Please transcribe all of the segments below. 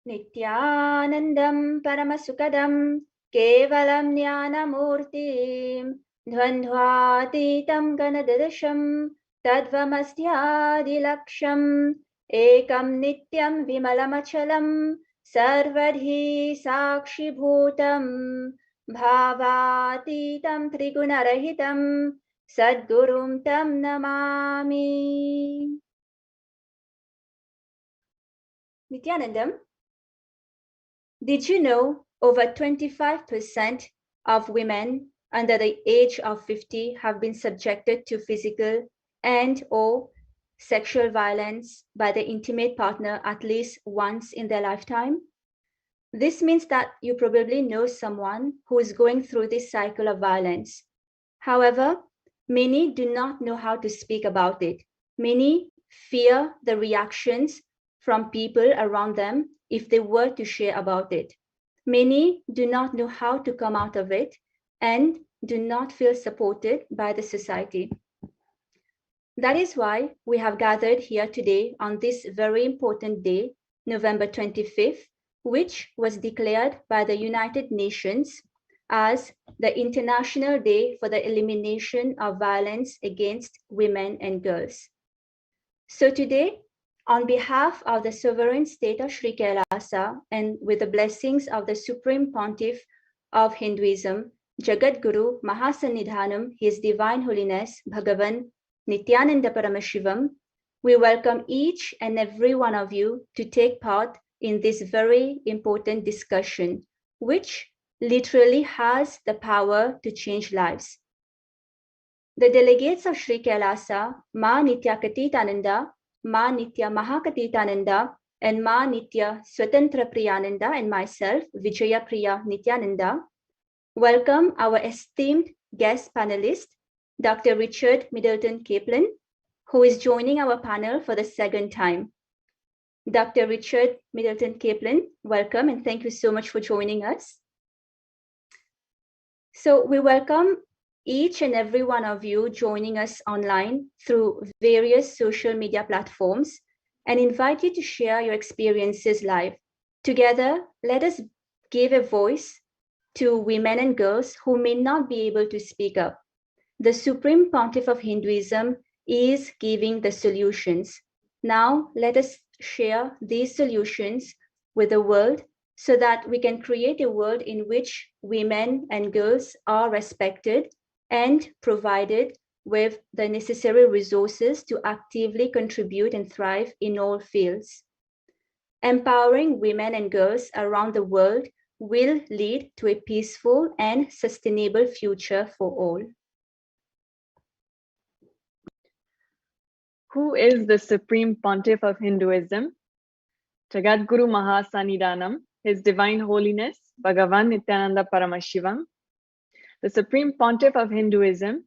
Nithyanandam Paramasukadam Kevalam Jnanamurtim Dvandvatitam Ganadadasham Tadvamasthyadilaksham Ekam Nityam Vimalamachalam Sarvadhi Sakshibhutam Bhavatitam Trigunarahitam Sadgurum Tam Namami. Nithyanandam, did you know over 25% of women under the age of 50 have been subjected to physical and/or sexual violence by their intimate partner at least once in their lifetime? This means that you probably know someone who is going through this cycle of violence. However, many do not know how to speak about it. Many fear the reactions from people around them if they were to share about it. Many do not know how to come out of it and do not feel supported by the society. That is why we have gathered here today on this very important day, November 25th, which was declared by the United Nations as the International Day for the Elimination of Violence Against Women and Girls. So today, on behalf of the sovereign state of Sri Kailasa and with the blessings of the Supreme Pontiff of Hinduism, Jagat Guru Mahasannidhanam, His Divine Holiness Bhagavan Nithyananda Paramashivam, we welcome each and every one of you to take part in this very important discussion, which literally has the power to change lives. The delegates of Sri Kailasa, Ma Nitya Katitananda, Ma Nitya Mahakatitananda, and Ma Nitya Swatantra Priyananda, and myself, Vijaya Priya Nithyananda, welcome our esteemed guest panelist, Dr. Richard Middleton Kaplan, who is joining our panel for the second time. Dr. Richard Middleton Kaplan, welcome and thank you so much for joining us. So we welcome each and every one of you joining us online through various social media platforms and invite you to share your experiences live. Together, let us give a voice to women and girls who may not be able to speak up. The Supreme Pontiff of Hinduism is giving the solutions. Now, let us share these solutions with the world so that we can create a world in which women and girls are respected and provided with the necessary resources to actively contribute and thrive in all fields. Empowering women and girls around the world will lead to a peaceful and sustainable future for all. Who is the Supreme Pontiff of Hinduism? Jagadguru Mahasannidhanam, His Divine Holiness, Bhagavan Nithyananda Paramashivam. The Supreme Pontiff of Hinduism,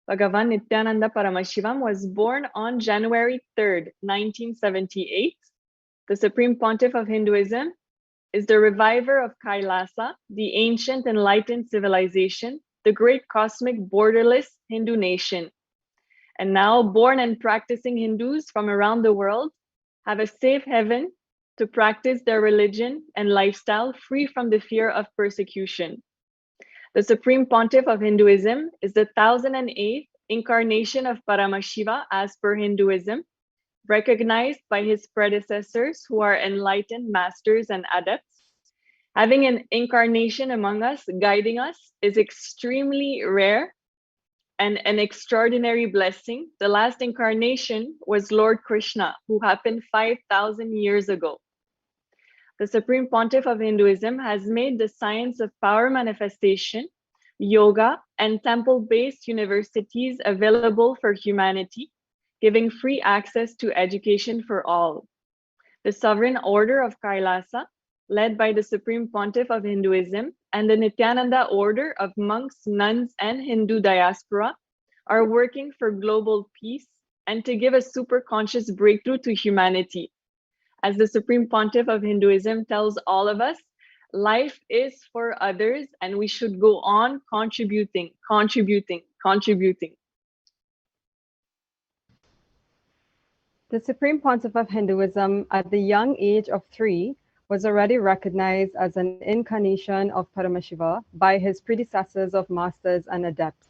Bhagavan Nithyananda Paramashivam, was born on January 3rd, 1978. The Supreme Pontiff of Hinduism is the reviver of Kailasa, the ancient enlightened civilization, the great cosmic borderless Hindu nation. And now born and practicing Hindus from around the world have a safe haven to practice their religion and lifestyle free from the fear of persecution. The Supreme Pontiff of Hinduism is the 1008th incarnation of Paramashiva as per Hinduism, recognized by his predecessors who are enlightened masters and adepts. Having an incarnation among us, guiding us, is extremely rare and an extraordinary blessing. The last incarnation was Lord Krishna, who happened 5,000 years ago. The Supreme Pontiff of Hinduism has made the science of power manifestation, yoga, and temple-based universities available for humanity, giving free access to education for all. The Sovereign Order of Kailasa, led by the Supreme Pontiff of Hinduism, and the Nithyananda Order of monks, nuns, and Hindu diaspora are working for global peace and to give a super conscious breakthrough to humanity. As the Supreme Pontiff of Hinduism tells all of us, life is for others and we should go on contributing. The Supreme Pontiff of Hinduism, at the young age of 3, was already recognized as an incarnation of Paramashiva by his predecessors of masters and adepts.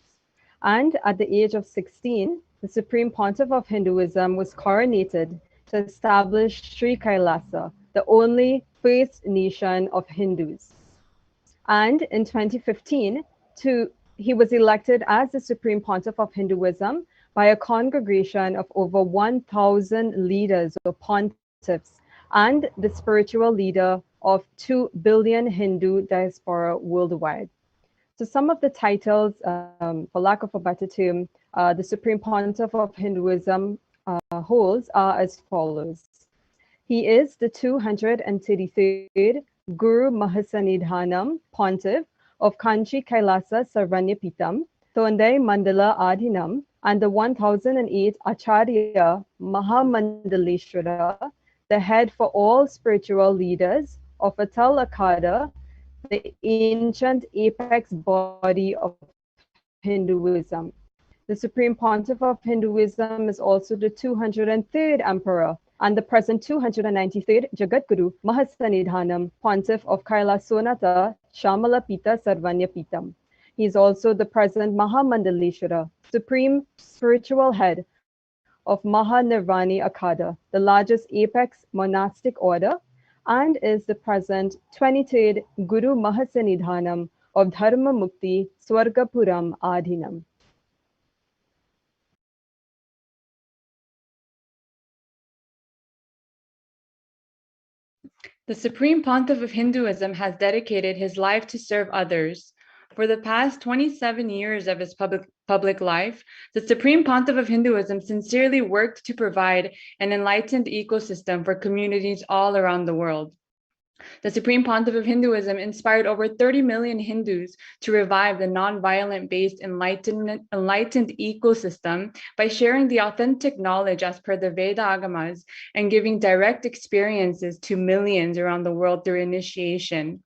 And at the age of 16, the Supreme Pontiff of Hinduism was coronated to establish Sri Kailasa, the only first nation of Hindus. And in 2015, he was elected as the Supreme Pontiff of Hinduism by a congregation of over 1,000 leaders or pontiffs and the spiritual leader of 2 billion Hindu diaspora worldwide. So some of the titles, for lack of a better term, the Supreme Pontiff of Hinduism holds are as follows. He is the 233rd Guru Mahasanidhanam Pontiff of Kanchi Kailasa Sarvanyapitam, Tondai Mandala Adhinam, and the 1008 Acharya Mahamandaleshwara, the head for all spiritual leaders of Atal Akada, the ancient apex body of Hinduism. The Supreme Pontiff of Hinduism is also the 203rd Emperor and the present 293rd Jagadguru Mahasanidhanam Pontiff of Kailasonata Shamalapita Sarvanyapitam. He is also the present Mahamandaleshwara, Supreme Spiritual Head of Mahanirvani Akada, the largest apex monastic order, and is the present 23rd Guru Mahasanidhanam of Dharma Mukti Swargapuram Adhinam. The Supreme Pontiff of Hinduism has dedicated his life to serve others. For the past 27 years of his public life, the Supreme Pontiff of Hinduism sincerely worked to provide an enlightened ecosystem for communities all around the world. The Supreme Pontiff of Hinduism inspired over 30 million Hindus to revive the non-violent-based enlightened ecosystem by sharing the authentic knowledge as per the Veda Agamas and giving direct experiences to millions around the world through initiation.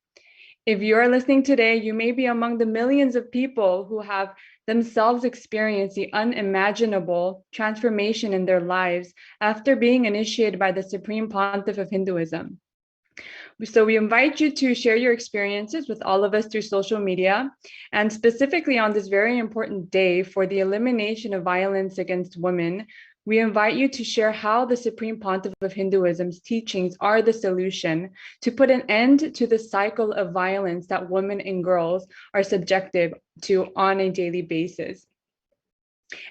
If you are listening today, you may be among the millions of people who have themselves experienced the unimaginable transformation in their lives after being initiated by the Supreme Pontiff of Hinduism. So we invite you to share your experiences with all of us through social media, and specifically on this very important day for the elimination of violence against women, we invite you to share how the Supreme Pontiff of Hinduism's teachings are the solution to put an end to the cycle of violence that women and girls are subjected to on a daily basis,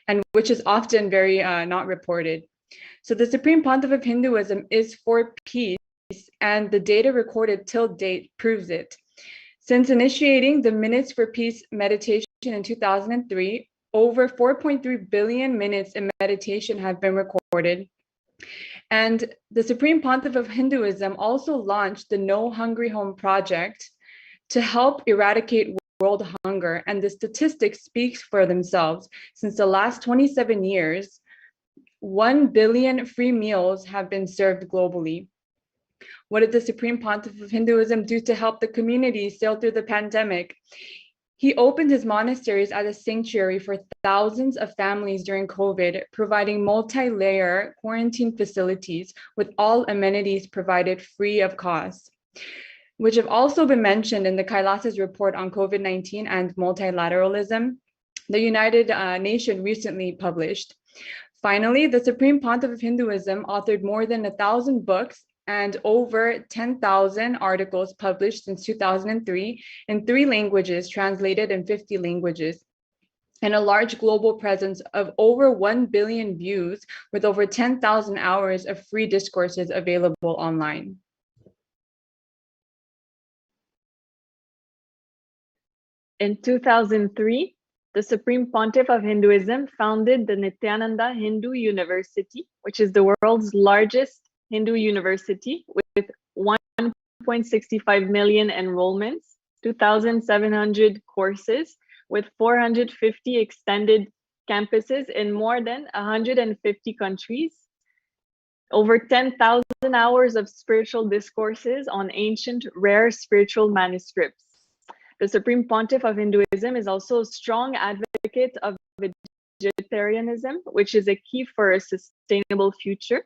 and which is often very not reported. So the Supreme Pontiff of Hinduism is for peace, and the data recorded till date proves it. Since initiating the Minutes for Peace meditation in 2003, over 4.3 billion minutes in meditation have been recorded. And the Supreme Pontiff of Hinduism also launched the No Hungry Home project to help eradicate world hunger. And the statistics speak for themselves. Since the last 27 years, 1 billion free meals have been served globally. What did the Supreme Pontiff of Hinduism do to help the community sail through the pandemic? He opened his monasteries as a sanctuary for thousands of families during COVID, providing multi-layer quarantine facilities with all amenities provided free of cost, which have also been mentioned in the Kailasa's report on COVID-19 and multilateralism, the United Nations recently published. Finally, the Supreme Pontiff of Hinduism authored more than 1,000 books and over 10,000 articles published since 2003 in 3 languages, translated in 50 languages, and a large global presence of over 1 billion views with over 10,000 hours of free discourses available online. In 2003, the Supreme Pontiff of Hinduism founded the Nithyananda Hindu University, which is the world's largest Hindu university with 1.65 million enrollments, 2,700 courses, with 450 extended campuses in more than 150 countries, over 10,000 hours of spiritual discourses on ancient, rare spiritual manuscripts. The Supreme Pontiff of Hinduism is also a strong advocate of vegetarianism, which is a key for a sustainable future.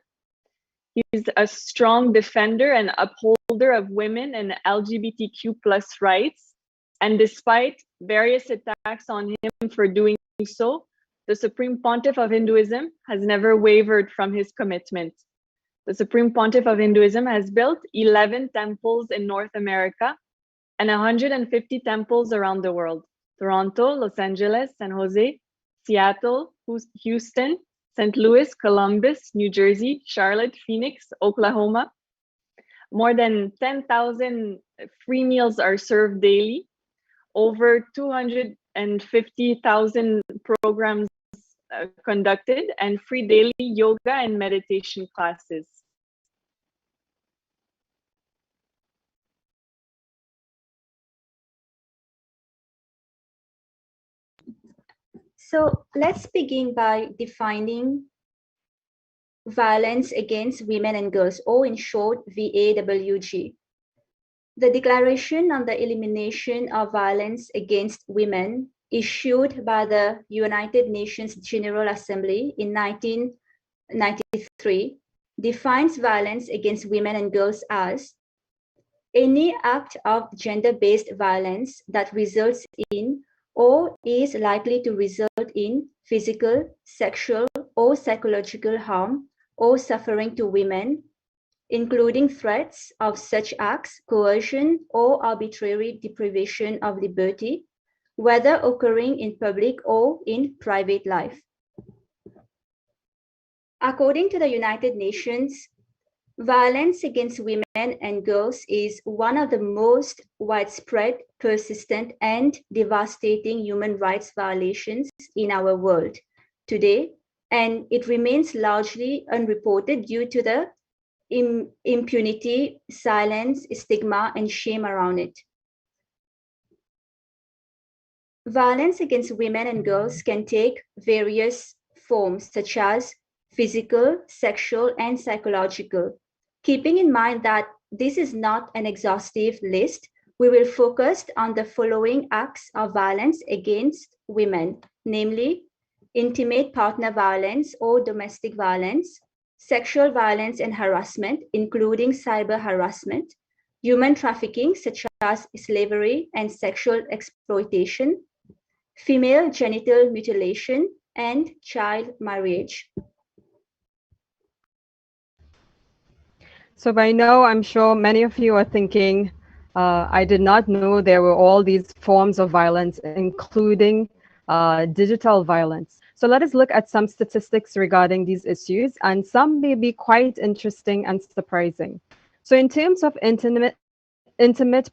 He's a strong defender and upholder of women and LGBTQ plus rights. And despite various attacks on him for doing so, the Supreme Pontiff of Hinduism has never wavered from his commitment. The Supreme Pontiff of Hinduism has built 11 temples in North America and 150 temples around the world: Toronto, Los Angeles, San Jose, Seattle, Houston, St. Louis, Columbus, New Jersey, Charlotte, Phoenix, Oklahoma. More than 10,000 free meals are served daily. Over 250,000 programs conducted, and free daily yoga and meditation classes. So let's begin by defining violence against women and girls, or in short, VAWG. The Declaration on the Elimination of Violence Against Women, issued by the United Nations General Assembly in 1993, defines violence against women and girls as any act of gender-based violence that results in or is likely to result in physical, sexual, or psychological harm or suffering to women, including threats of such acts, coercion, or arbitrary deprivation of liberty, whether occurring in public or in private life. According to the United Nations, violence against women and girls is one of the most widespread, persistent, and devastating human rights violations in our world today, and it remains largely unreported due to the impunity, silence, stigma, and shame around it. Violence against women and girls can take various forms, such as physical, sexual, and psychological. Keeping in mind that this is not an exhaustive list, we will focus on the following acts of violence against women, namely intimate partner violence or domestic violence, sexual violence and harassment, including cyber harassment, human trafficking, such as slavery and sexual exploitation, female genital mutilation, and child marriage. So by now, I'm sure many of you are thinking, I did not know there were all these forms of violence, including digital violence. So let us look at some statistics regarding these issues, and some may be quite interesting and surprising. So in terms of intimate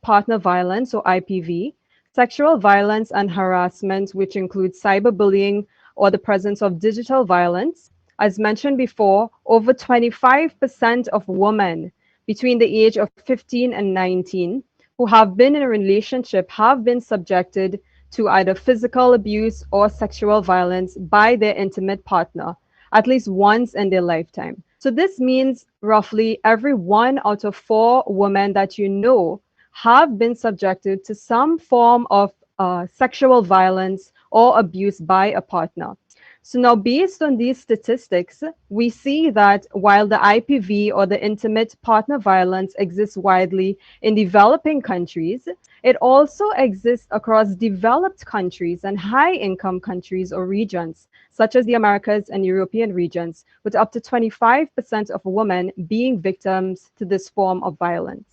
partner violence, or IPV, sexual violence and harassment, which includes cyberbullying or the presence of digital violence, as mentioned before, over 25% of women between the age of 15 and 19 who have been in a relationship have been subjected to either physical abuse or sexual violence by their intimate partner at least once in their lifetime. So this means roughly every 1 out of 4 women that you know have been subjected to some form of sexual violence or abuse by a partner. So now, based on these statistics, we see that while the IPV, or the intimate partner violence, exists widely in developing countries, it also exists across developed countries and high-income countries or regions, such as the Americas and European regions, with up to 25% of women being victims to this form of violence.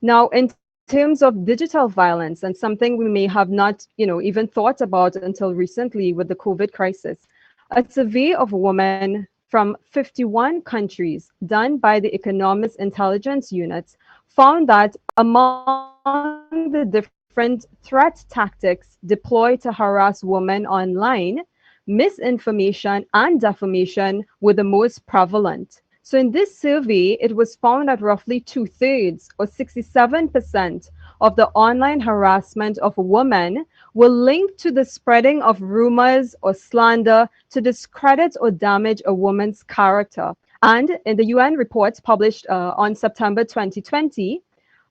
Now, in terms of digital violence, and something we may have not, even thought about until recently with the COVID crisis, a survey of women from 51 countries done by the Economist Intelligence Unit found that among the different threat tactics deployed to harass women online, misinformation and defamation were the most prevalent. So in this survey, it was found that roughly 2/3, or 67%, of the online harassment of women were linked to the spreading of rumors or slander to discredit or damage a woman's character. And in the UN report published on September 2020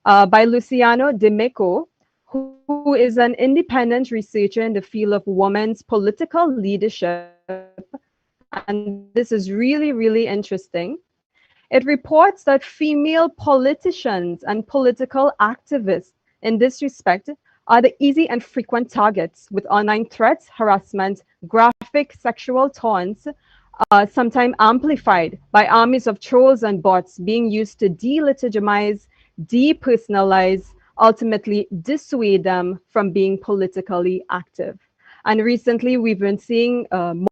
by Luciano De Meco, who is an independent researcher in the field of women's political leadership, and this is really, really interesting. It reports that female politicians and political activists in this respect are the easy and frequent targets with online threats, harassment, graphic sexual taunts, sometimes amplified by armies of trolls and bots being used to delegitimize, depersonalize, ultimately dissuade them from being politically active. And recently, we've been seeing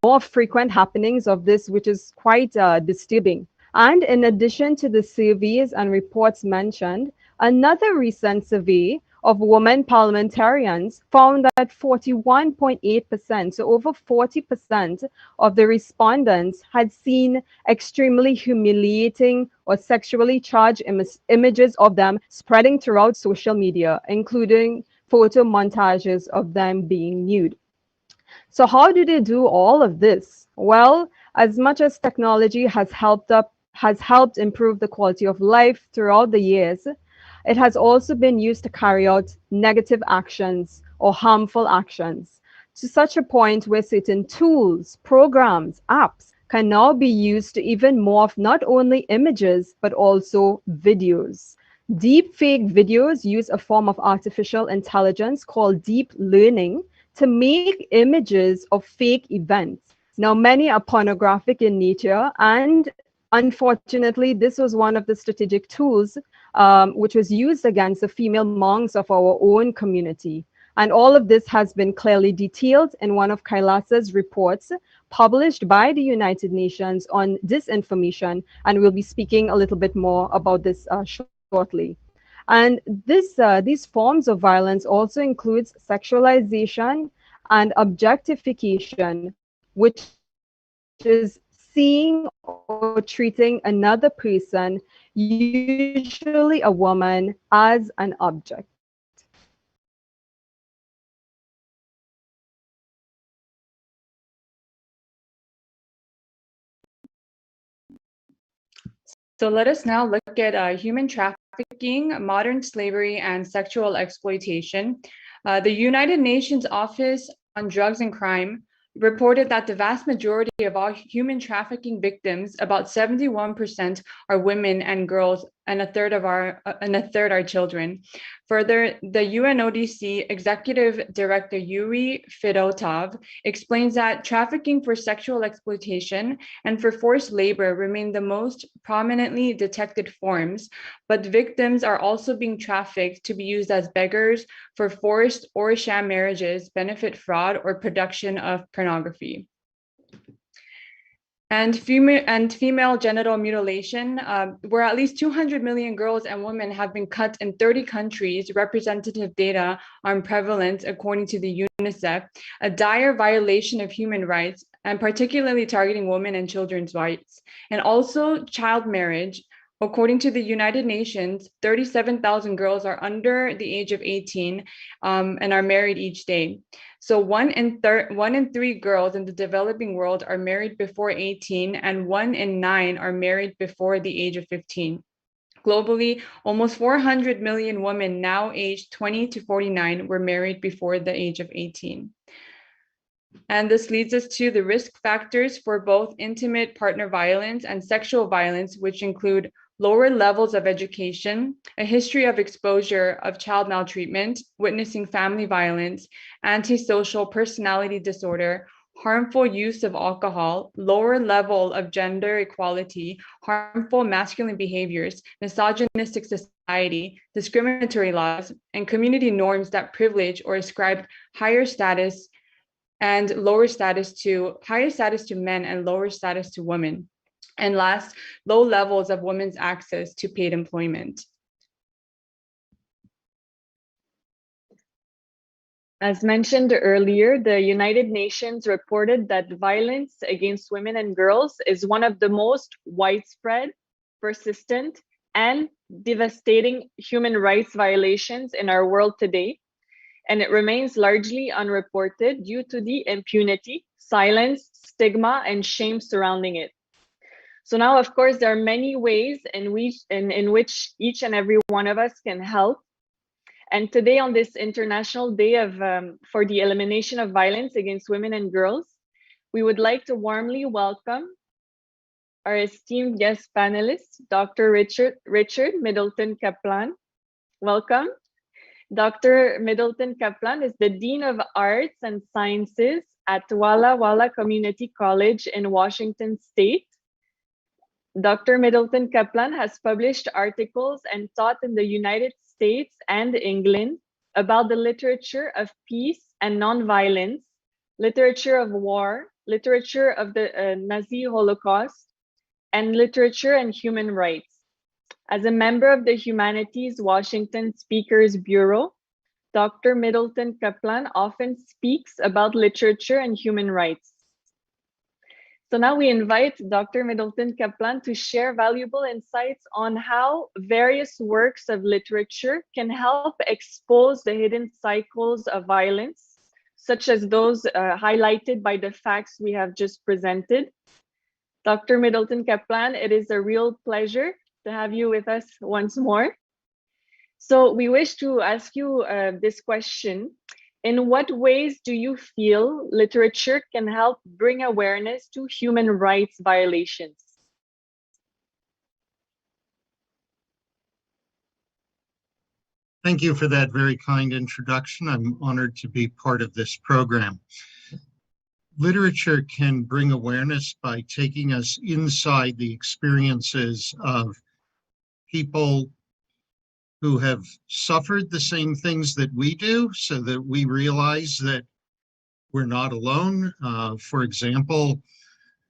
more frequent happenings of this, which is quite disturbing. And in addition to the surveys and reports mentioned, another recent survey of women parliamentarians found that 41.8%, so over 40% of the respondents had seen extremely humiliating or sexually charged images of them spreading throughout social media, including photo montages of them being nude. So how do they do all of this? Well, as much as technology has helped improve the quality of life throughout the years, it has also been used to carry out negative actions or harmful actions to such a point where certain tools, programs, apps can now be used to even morph not only images but also videos. Deep fake videos use a form of artificial intelligence called deep learning to make images of fake events. Now, many are pornographic in nature, and unfortunately, this was one of the strategic tools which was used against the female monks of our own community. And all of this has been clearly detailed in one of Kailasa's reports published by the United Nations on disinformation. And we'll be speaking a little bit more about this shortly. And these forms of violence also includes sexualization and objectification, which is seeing or treating another person, usually a woman, as an object. So let us now look at human trafficking, modern slavery, and sexual exploitation. The United Nations Office on Drugs and Crime reported that the vast majority of all human trafficking victims, about 71%, are women and girls, and a third are children. Further, the UNODC Executive Director Yuri Fedotov explains that trafficking for sexual exploitation and for forced labor remain the most prominently detected forms, but victims are also being trafficked to be used as beggars for forced or sham marriages, benefit fraud, or production of pornography. And female genital mutilation, where at least 200 million girls and women have been cut in 30 countries, representative data on prevalence according to the UNICEF, a dire violation of human rights, and particularly targeting women and children's rights. And also child marriage. According to the United Nations, 37,000 girls are under the age of 18 and are married each day. So 1 in 3 girls in the developing world are married before 18, and 1 in 9 are married before the age of 15. Globally, almost 400 million women now aged 20 to 49 were married before the age of 18. And this leads us to the risk factors for both intimate partner violence and sexual violence, which include lower levels of education, a history of exposure of child maltreatment, witnessing family violence, antisocial personality disorder, harmful use of alcohol, lower level of gender equality, harmful masculine behaviors, misogynistic society, discriminatory laws, and community norms that privilege or ascribe higher status and lower status to higher status to men and lower status to women. And last, low levels of women's access to paid employment. As mentioned earlier, the United Nations reported that violence against women and girls is one of the most widespread, persistent, and devastating human rights violations in our world today, and it remains largely unreported due to the impunity, silence, stigma, and shame surrounding it. So now, of course, there are many ways in which each and every one of us can help. And today, on this International Day for the Elimination of Violence Against Women and Girls, we would like to warmly welcome our esteemed guest panelist, Dr. Richard Middleton Kaplan. Welcome. Dr. Middleton Kaplan is the Dean of Arts and Sciences at Walla Walla Community College in Washington State. Dr. Middleton Kaplan has published articles and taught in the United States and England about the literature of peace and nonviolence, literature of war, literature of the Nazi Holocaust, and literature and human rights. As a member of the Humanities Washington Speakers Bureau, Dr. Middleton Kaplan often speaks about literature and human rights. So now we invite Dr. Middleton Kaplan to share valuable insights on how various works of literature can help expose the hidden cycles of violence, such as those highlighted by the facts we have just presented. Dr. Middleton Kaplan, it is a real pleasure to have you with us once more. So we wish to ask you this question. In what ways do you feel literature can help bring awareness to human rights violations? Thank you for that very kind introduction. I'm honored to be part of this program. Literature can bring awareness by taking us inside the experiences of people who have suffered the same things that we do, so that we realize that we're not alone. For example,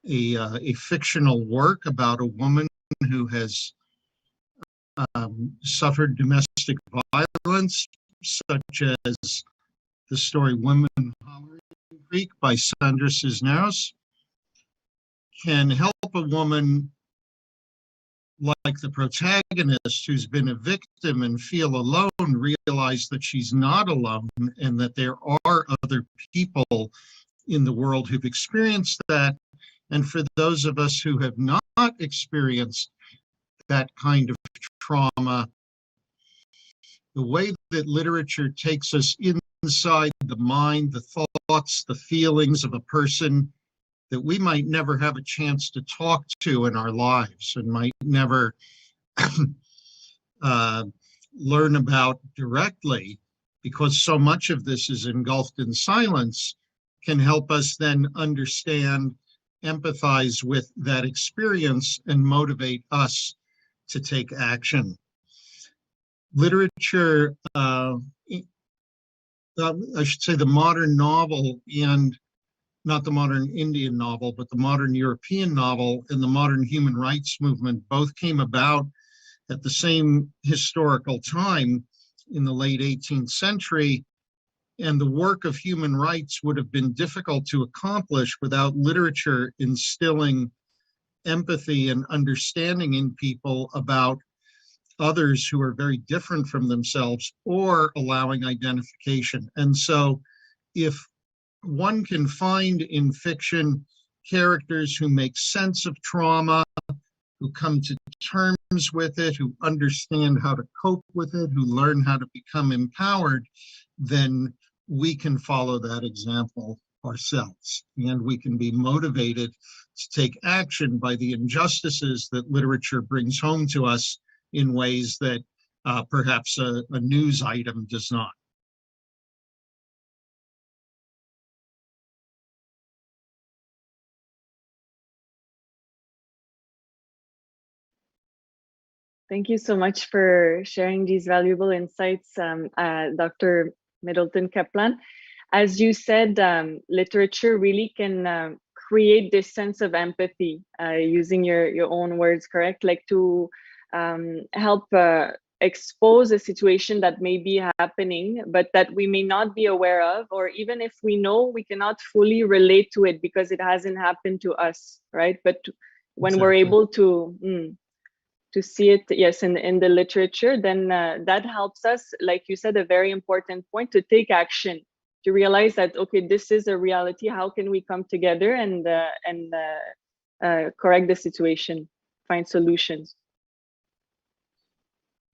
a fictional work about a woman who has suffered domestic violence, such as the story Women Holler in Greek by Sandra Cisneros, can help a woman like the protagonist who's been a victim and feel alone, realize that she's not alone and that there are other people in the world who've experienced that. And for those of us who have not experienced that kind of trauma, the way that literature takes us inside the mind, the thoughts, the feelings of a person that we might never have a chance to talk to in our lives and might never learn about directly, because so much of this is engulfed in silence, can help us then understand, empathize with that experience, and motivate us to take action. Literature, I should say the modern novel, and not the modern Indian novel, but the modern European novel and the modern human rights movement both came about at the same historical time in the late 18th century. And the work of human rights would have been difficult to accomplish without literature instilling empathy and understanding in people about others who are very different from themselves, or allowing identification. And so if one can find in fiction characters who make sense of trauma, who come to terms with it, who understand how to cope with it, who learn how to become empowered, then we can follow that example ourselves. And we can be motivated to take action by the injustices that literature brings home to us in ways that perhaps a news item does not. Thank you so much for sharing these valuable insights, Dr. Middleton Kaplan. As you said, literature really can create this sense of empathy, using your own words, correct? Like to help expose a situation that may be happening, but that we may not be aware of, or even if we know, we cannot fully relate to it because it hasn't happened to us, right? But when we're able to see it, yes, in the literature, then that helps us, like you said, a very important point, to take action, to realize that, okay, this is a reality. How can we come together and correct the situation, find solutions?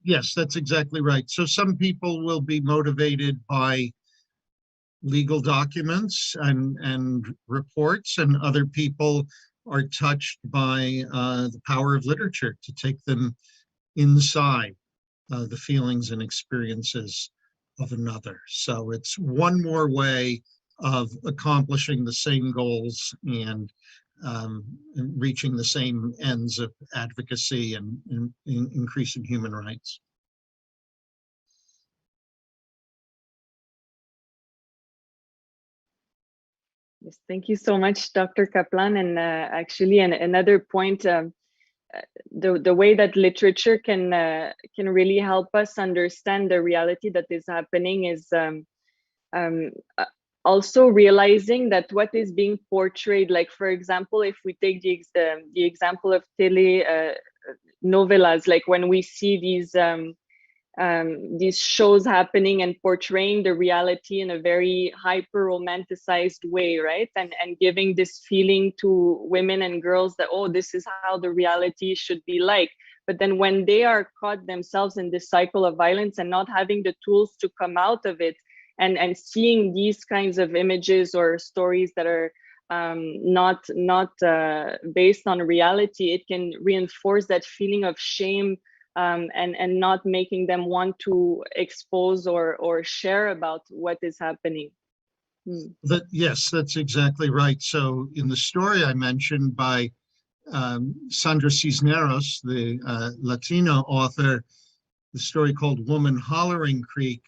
Yes, that's exactly right. So some people will be motivated by legal documents and reports, and other people are touched by the power of literature to take them inside the feelings and experiences of another. So it's one more way of accomplishing the same goals and reaching the same ends of advocacy and increasing human rights. Yes, thank you so much, Dr. Kaplan. And actually, another point, the way that literature can really help us understand the reality that is happening is also realizing that what is being portrayed, like for example, if we take the example of novelas, like when we see these shows happening and portraying the reality in a very hyper romanticized way, right? And giving this feeling to women and girls that, oh, this is how the reality should be like. But then when they are caught themselves in this cycle of violence and not having the tools to come out of it, and seeing these kinds of images or stories that are not based on reality, it can reinforce that feeling of shame, and not making them want to expose or share about what is happening. Yes, that's exactly right. So in the story I mentioned by Sandra Cisneros, the Latino author, the story called Woman Hollering Creek,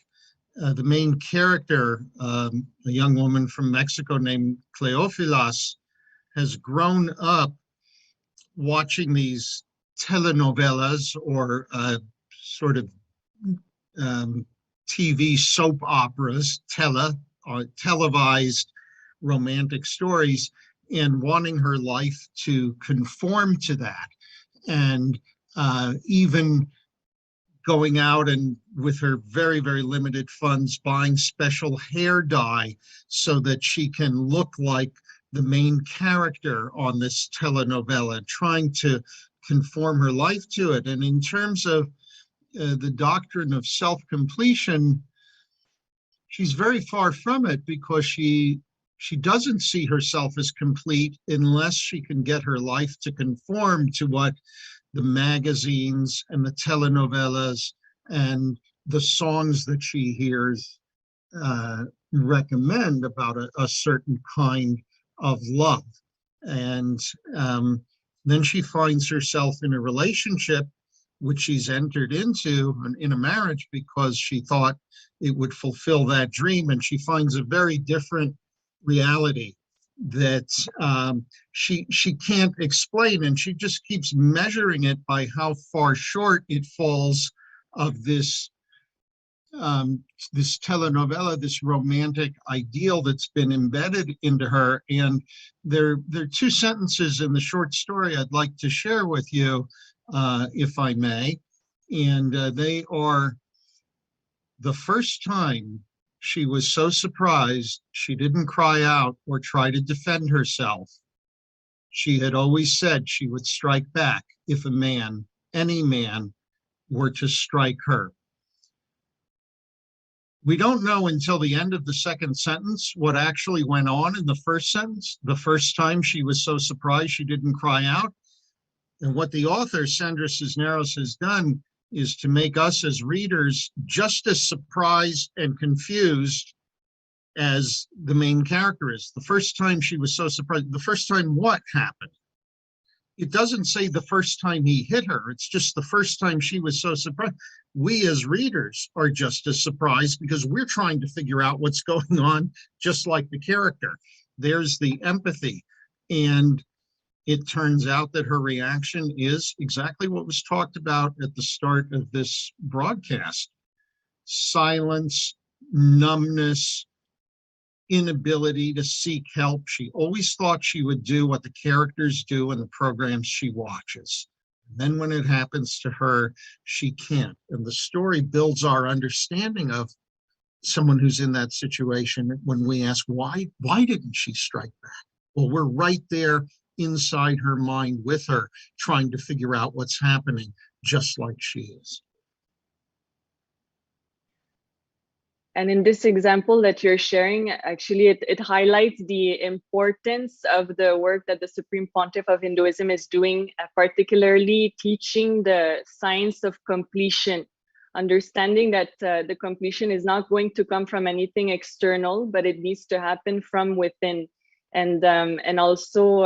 the main character, a young woman from Mexico named Cleofilas, has grown up watching these telenovelas, or sort of TV soap operas, televised romantic stories, and wanting her life to conform to that. And even going out and with her very, very limited funds, buying special hair dye so that she can look like the main character on this telenovela, trying to conform her life to it. And in terms of the doctrine of self-completion, she's very far from it, because she doesn't see herself as complete unless she can get her life to conform to what the magazines and the telenovelas and the songs that she hears recommend about a certain kind of love. And then she finds herself in a relationship which she's entered into in a marriage because she thought it would fulfill that dream, and she finds a very different reality that she can't explain, and she just keeps measuring it by how far short it falls of this telenovela, this romantic ideal that's been embedded into her. And there are two sentences in the short story I'd like to share with you, if I may. And they are: the first time she was so surprised she didn't cry out or try to defend herself. She had always said she would strike back if a man, any man, were to strike her. We don't know until the end of the second sentence what actually went on in the first sentence, the first time she was so surprised she didn't cry out. And what the author, Sandra Cisneros, has done is to make us as readers just as surprised and confused as the main character is. The first time she was so surprised, the first time what happened? It doesn't say the first time he hit her. It's just the first time she was so surprised. We as readers are just as surprised because we're trying to figure out what's going on, just like the character. There's the empathy. And it turns out that her reaction is exactly what was talked about at the start of this broadcast: silence, numbness, inability to seek help. She always thought she would do what the characters do in the programs she watches. And then when it happens to her, she can't. And the story builds our understanding of someone who's in that situation when we ask, why didn't she strike back? Well, we're right there inside her mind with her, trying to figure out what's happening, just like she is. And in this example that you're sharing, actually, it highlights the importance of the work that the Supreme Pontiff of Hinduism is doing, particularly teaching the science of completion, understanding that the completion is not going to come from anything external, but it needs to happen from within. And also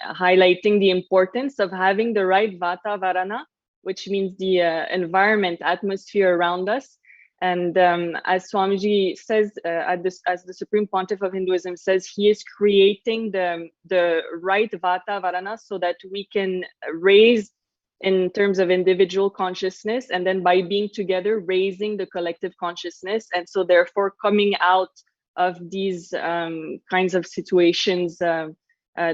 highlighting the importance of having the right Vata Varana, which means the environment, atmosphere around us. And as Swamiji says, as the Supreme Pontiff of Hinduism says, he is creating the right Vata Varana so that we can raise in terms of individual consciousness, and then by being together, raising the collective consciousness. And so therefore coming out of these kinds of situations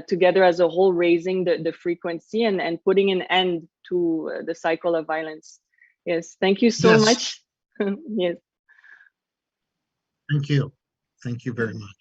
together as a whole, raising the frequency and putting an end to the cycle of violence. Yes, thank you so much. Yes. Thank you. Thank you very much.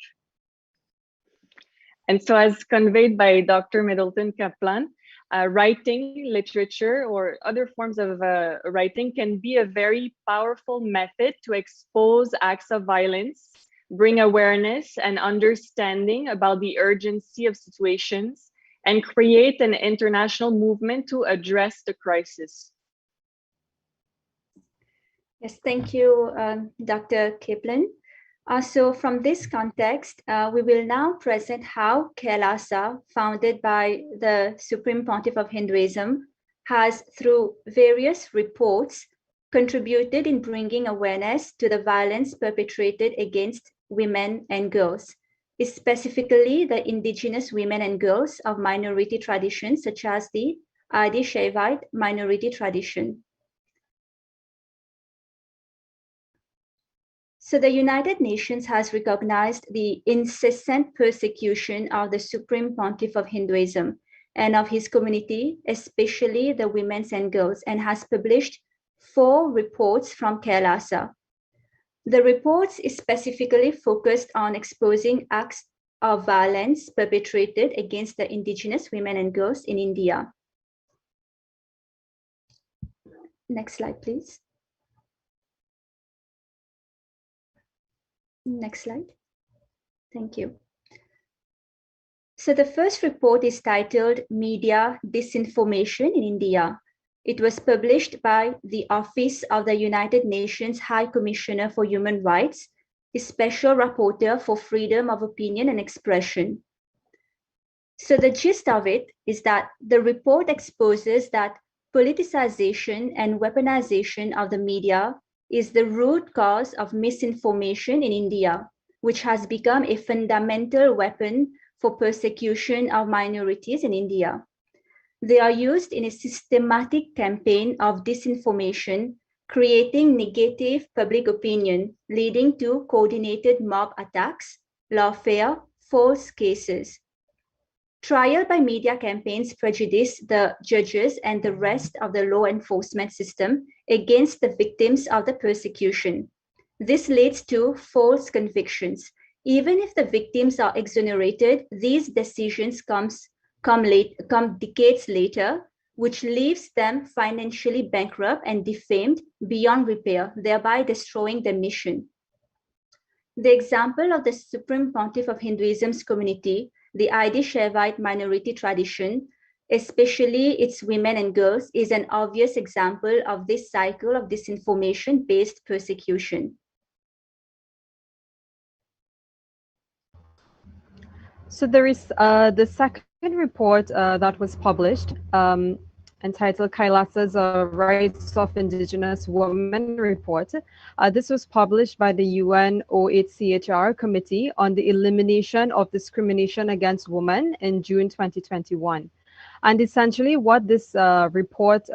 And so as conveyed by Dr. Middleton Kaplan, writing, literature, or other forms of writing can be a very powerful method to expose acts of violence, bring awareness and understanding about the urgency of situations, and create an international movement to address the crisis. Yes, thank you, Dr. Kaplan. So from this context, we will now present how Kailasa, founded by the Supreme Pontiff of Hinduism, has, through various reports, contributed in bringing awareness to the violence perpetrated against women and girls, specifically the indigenous women and girls of minority traditions, such as the Adi Shaivite minority tradition. So the United Nations has recognized the incessant persecution of the Supreme Pontiff of Hinduism and of his community, especially the women and girls, and has published 4 reports from Kailasa. The reports is specifically focused on exposing acts of violence perpetrated against the indigenous women and girls in India. Next slide, please. Next slide. Thank you. So the first report is titled Media Disinformation in India. It was published by the Office of the United Nations High Commissioner for Human Rights, the Special Rapporteur for Freedom of Opinion and Expression. So the gist of it is that the report exposes that politicization and weaponization of the media is the root cause of misinformation in India, which has become a fundamental weapon for persecution of minorities in India. They are used in a systematic campaign of disinformation, creating negative public opinion, leading to coordinated mob attacks, lawfare, false cases. Trial by media campaigns prejudice the judges and the rest of the law enforcement system against the victims of the persecution. This leads to false convictions. Even if the victims are exonerated, these decisions come decades later, which leaves them financially bankrupt and defamed beyond repair, thereby destroying their mission. The example of the Supreme Pontiff of Hinduism's community, the Adi Shaivite minority tradition, especially its women and girls, is an obvious example of this cycle of disinformation-based persecution. So there is the second report that was published entitled Kailasa's Rights of Indigenous Women Report. This was published by the UN OHCHR Committee on the Elimination of Discrimination Against Women in June 2021. And essentially what this report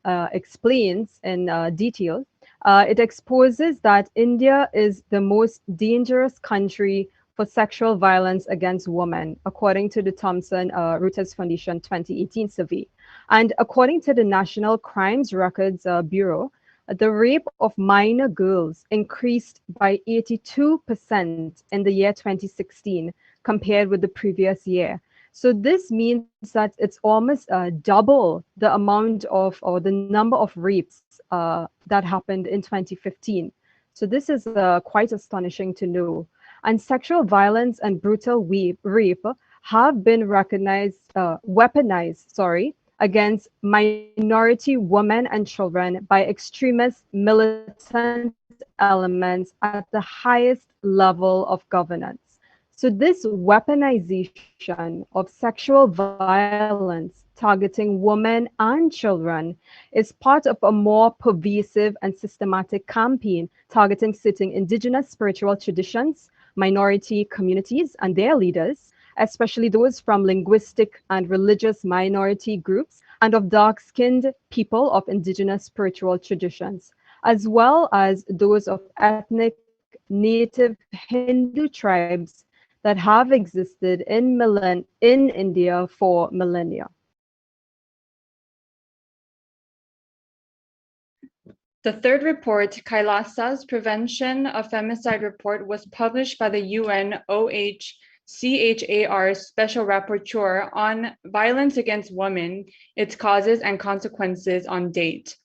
explains in detail, it exposes that India is the most dangerous country for sexual violence against women, according to the Thomson Reuters Foundation 2018 survey. And according to the National Crimes Records Bureau, the rape of minor girls increased by 82% in the year 2016 compared with the previous year. So this means that it's almost double the amount of, or the number of rapes that happened in 2015. So this is quite astonishing to know. And sexual violence and brutal rape have been weaponized, against minority women and children by extremist militant elements at the highest level of governance. So this weaponization of sexual violence targeting women and children is part of a more pervasive and systematic campaign targeting sitting indigenous spiritual traditions, minority communities, and their leaders, especially those from linguistic and religious minority groups, and of dark-skinned people of indigenous spiritual traditions, as well as those of ethnic native Hindu tribes that have existed in India for millennia. The third report, Kailasa's Prevention of Femicide Report, was published by the UN OHCHAR Special Rapporteur on Violence Against Women, Its Causes and Consequences on date.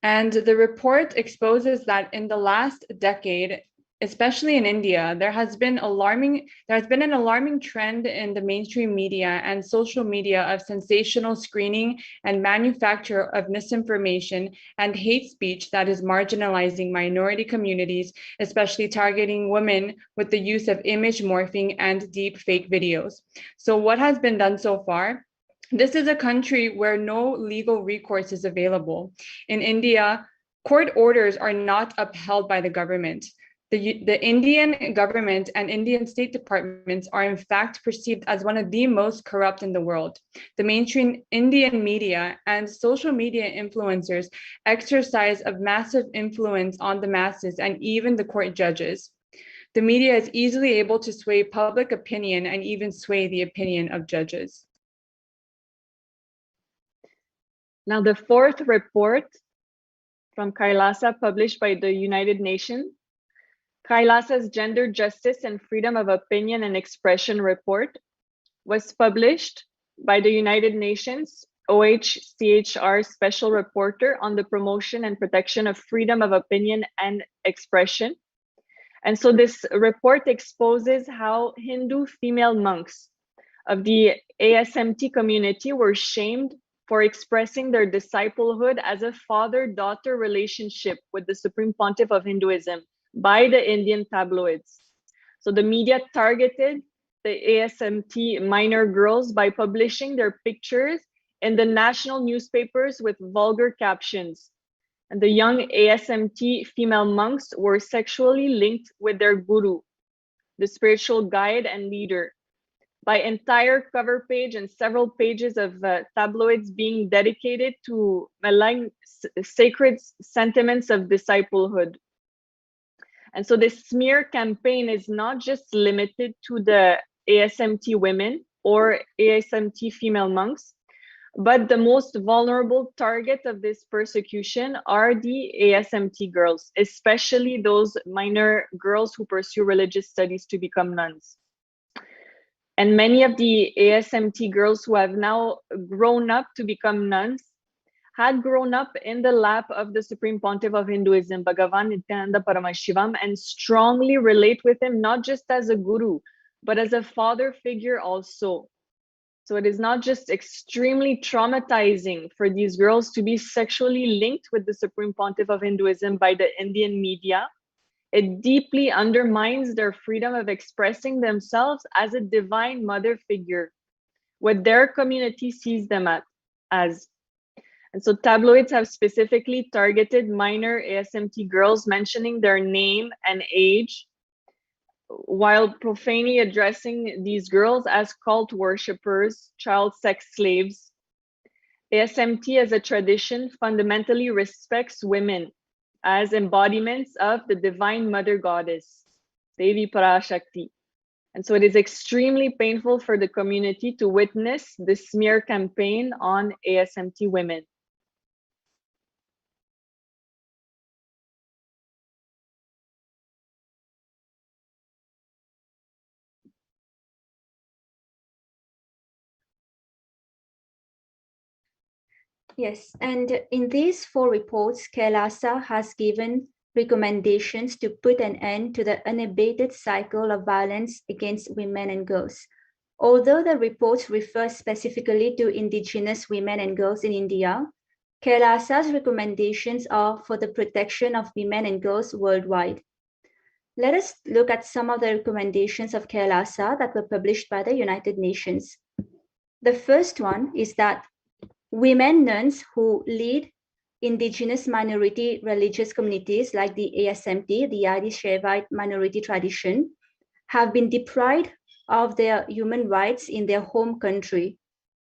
And the report exposes that in the last decade, especially in India, there has been an alarming trend in the mainstream media and social media of sensational screening and manufacture of misinformation and hate speech that is marginalizing minority communities, especially targeting women with the use of image morphing and deep fake videos. So what has been done so far? This is a country where no legal recourse is available. In India, court orders are not upheld by the government. The Indian government and Indian state departments are in fact perceived as one of the most corrupt in the world. The mainstream Indian media and social media influencers exercise a massive influence on the masses and even the court judges. The media is easily able to sway public opinion and even sway the opinion of judges. Now, the fourth report from Kailasa, published by the United Nations, Kailasa's Gender Justice and Freedom of Opinion and Expression Report, was published by the United Nations OHCHR Special Reporter on the Promotion and Protection of Freedom of Opinion and Expression. And so this report exposes how Hindu female monks of the ASMT community were shamed for expressing their disciplehood as a father-daughter relationship with the Supreme Pontiff of Hinduism by the Indian tabloids. So the media targeted the ASMT minor girls by publishing their pictures in the national newspapers with vulgar captions. And the young ASMT female monks were sexually linked with their guru, the spiritual guide and leader, by entire cover page and several pages of tabloids being dedicated to malign sacred sentiments of disciplehood. And so this smear campaign is not just limited to the ASMT women or ASMT female monks, but the most vulnerable target of this persecution are the ASMT girls, especially those minor girls who pursue religious studies to become nuns. And many of the ASMT girls who have now grown up to become nuns had grown up in the lap of the Supreme Pontiff of Hinduism, Bhagavan Nithyananda Paramashivam, and strongly relate with him, not just as a guru, but as a father figure also. So it is not just extremely traumatizing for these girls to be sexually linked with the Supreme Pontiff of Hinduism by the Indian media. It deeply undermines their freedom of expressing themselves as a divine mother figure, what their community sees them as. And so tabloids have specifically targeted minor ASMT girls, mentioning their name and age, while profanely addressing these girls as cult worshippers, child sex slaves. ASMT as a tradition fundamentally respects women as embodiments of the divine mother goddess, Devi Parashakti. And so it is extremely painful for the community to witness the smear campaign on ASMT women. Yes, and in these four reports, Kailasa has given recommendations to put an end to the unabated cycle of violence against women and girls. Although the reports refer specifically to indigenous women and girls in India, Kailasa's recommendations are for the protection of women and girls worldwide. Let us look at some of the recommendations of Kailasa that were published by the United Nations. The first one is that women nuns who lead indigenous minority religious communities like the ASMT, the Adi Shaivite minority tradition, have been deprived of their human rights in their home country.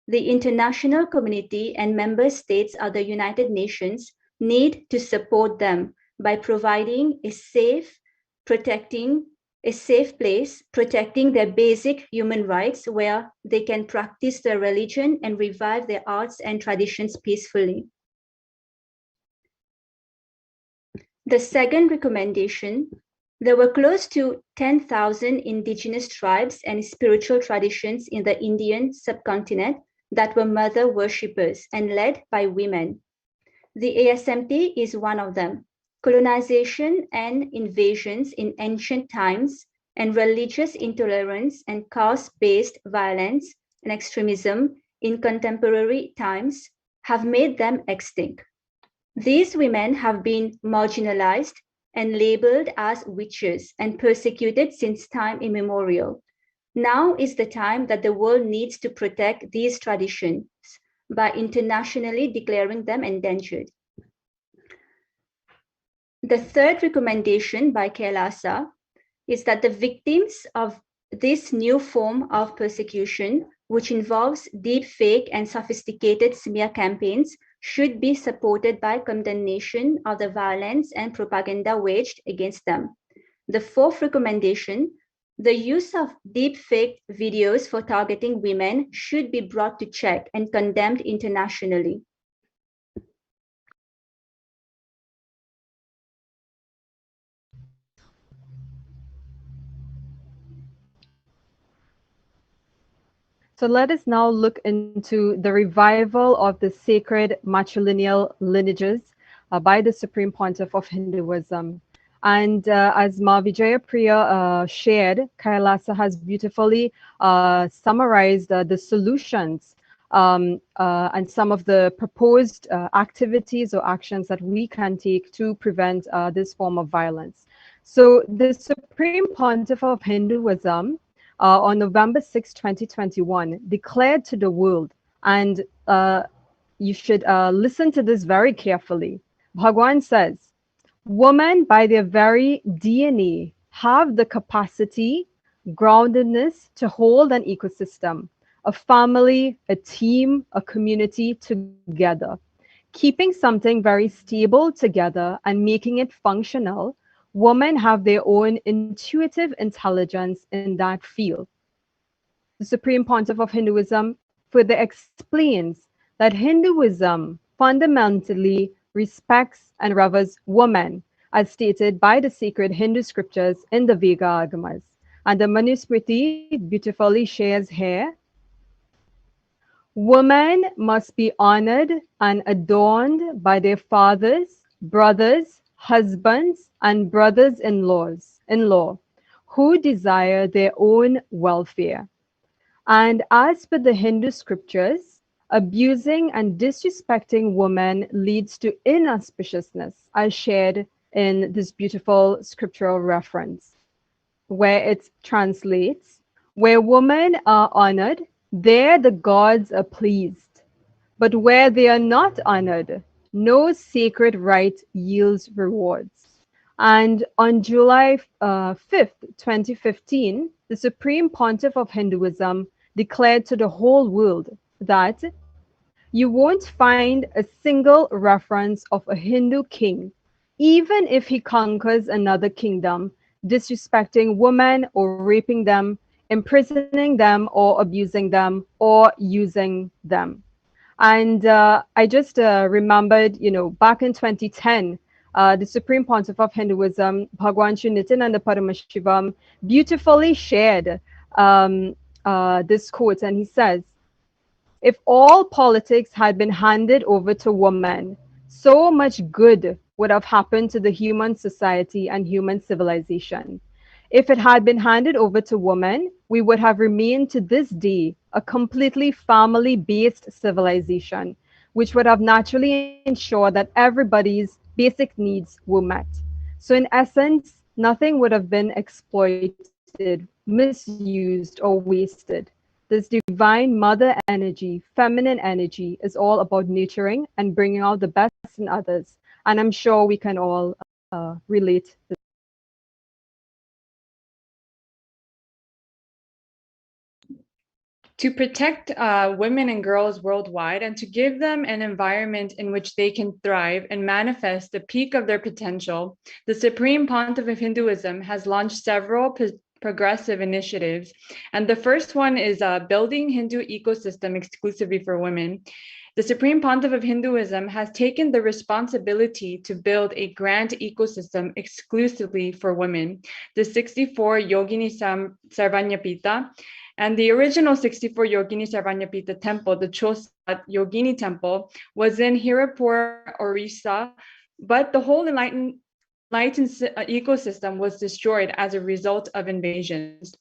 The international community and member states of the United Nations need to support them by providing a safe place, protecting their basic human rights where they can practice their religion and revive their arts and traditions peacefully. The second recommendation, there were close to 10,000 indigenous tribes and spiritual traditions in the Indian subcontinent that were mother worshippers and led by women. The ASMT is one of them. Colonization and invasions in ancient times and religious intolerance and caste-based violence and extremism in contemporary times have made them extinct. These women have been marginalized and labeled as witches and persecuted since time immemorial. Now is the time that the world needs to protect these traditions by internationally declaring them endangered. The third recommendation by Kailasa is that the victims of this new form of persecution, which involves deep fake and sophisticated smear campaigns, should be supported by condemnation of the violence and propaganda waged against them. The fourth recommendation, the use of deep fake videos for targeting women should be brought to check and condemned internationally. So let us now look into the revival of the sacred matrilineal lineages by the Supreme Pontiff of Hinduism. And as Vijaya Priya shared, Kailasa has beautifully summarized the solutions and some of the proposed activities or actions that we can take to prevent this form of violence. So the Supreme Pontiff of Hinduism on November 6, 2021, declared to the world, and you should listen to this very carefully. Bhagwan says, women by their very DNA have the capacity, groundedness to hold an ecosystem, a family, a team, a community together. Keeping something very stable together and making it functional, women have their own intuitive intelligence in that field. The Supreme Pontiff of Hinduism further explains that Hinduism fundamentally respects and reveres women, as stated by the sacred Hindu scriptures in the Veda Agamas. And the Manusmriti beautifully shares here, women must be honored and adorned by their fathers, brothers, husbands, and brothers-in-law who desire their own welfare. And as per the Hindu scriptures, abusing and disrespecting women leads to inauspiciousness, as shared in this beautiful scriptural reference, where it translates, where women are honored, there the gods are pleased. But where they are not honored, no sacred rite yields rewards. And on July 5th, 2015, the Supreme Pontiff of Hinduism declared to the whole world that you won't find a single reference of a Hindu king, even if he conquers another kingdom, disrespecting women or raping them, imprisoning them or abusing them or using them. And I just remembered, back in 2010, the Supreme Pontiff of Hinduism, Bhagwan Sri Nithyananda Paramashivam, beautifully shared this quote, and he says, if all politics had been handed over to women, so much good would have happened to the human society and human civilization. If it had been handed over to women, we would have remained to this day a completely family based civilization, which would have naturally ensured that everybody's basic needs were met. So, in essence, nothing would have been exploited, misused, or wasted. This divine mother energy, feminine energy, is all about nurturing and bringing out the best in others. And I'm sure we can all relate to this. To protect women and girls worldwide and to give them an environment in which they can thrive and manifest the peak of their potential, the Supreme Pontiff of Hinduism has launched several progressive initiatives. And the first one is building Hindu ecosystem exclusively for women. The Supreme Pontiff of Hinduism has taken the responsibility to build a grand ecosystem exclusively for women. The 64 Yogini Sarvanyapita and the original 64 Yogini Sarvanyapita temple, the Chosat Yogini temple, was in Hirapur, Orissa, but the whole enlightened ecosystem was destroyed as a result of invasions.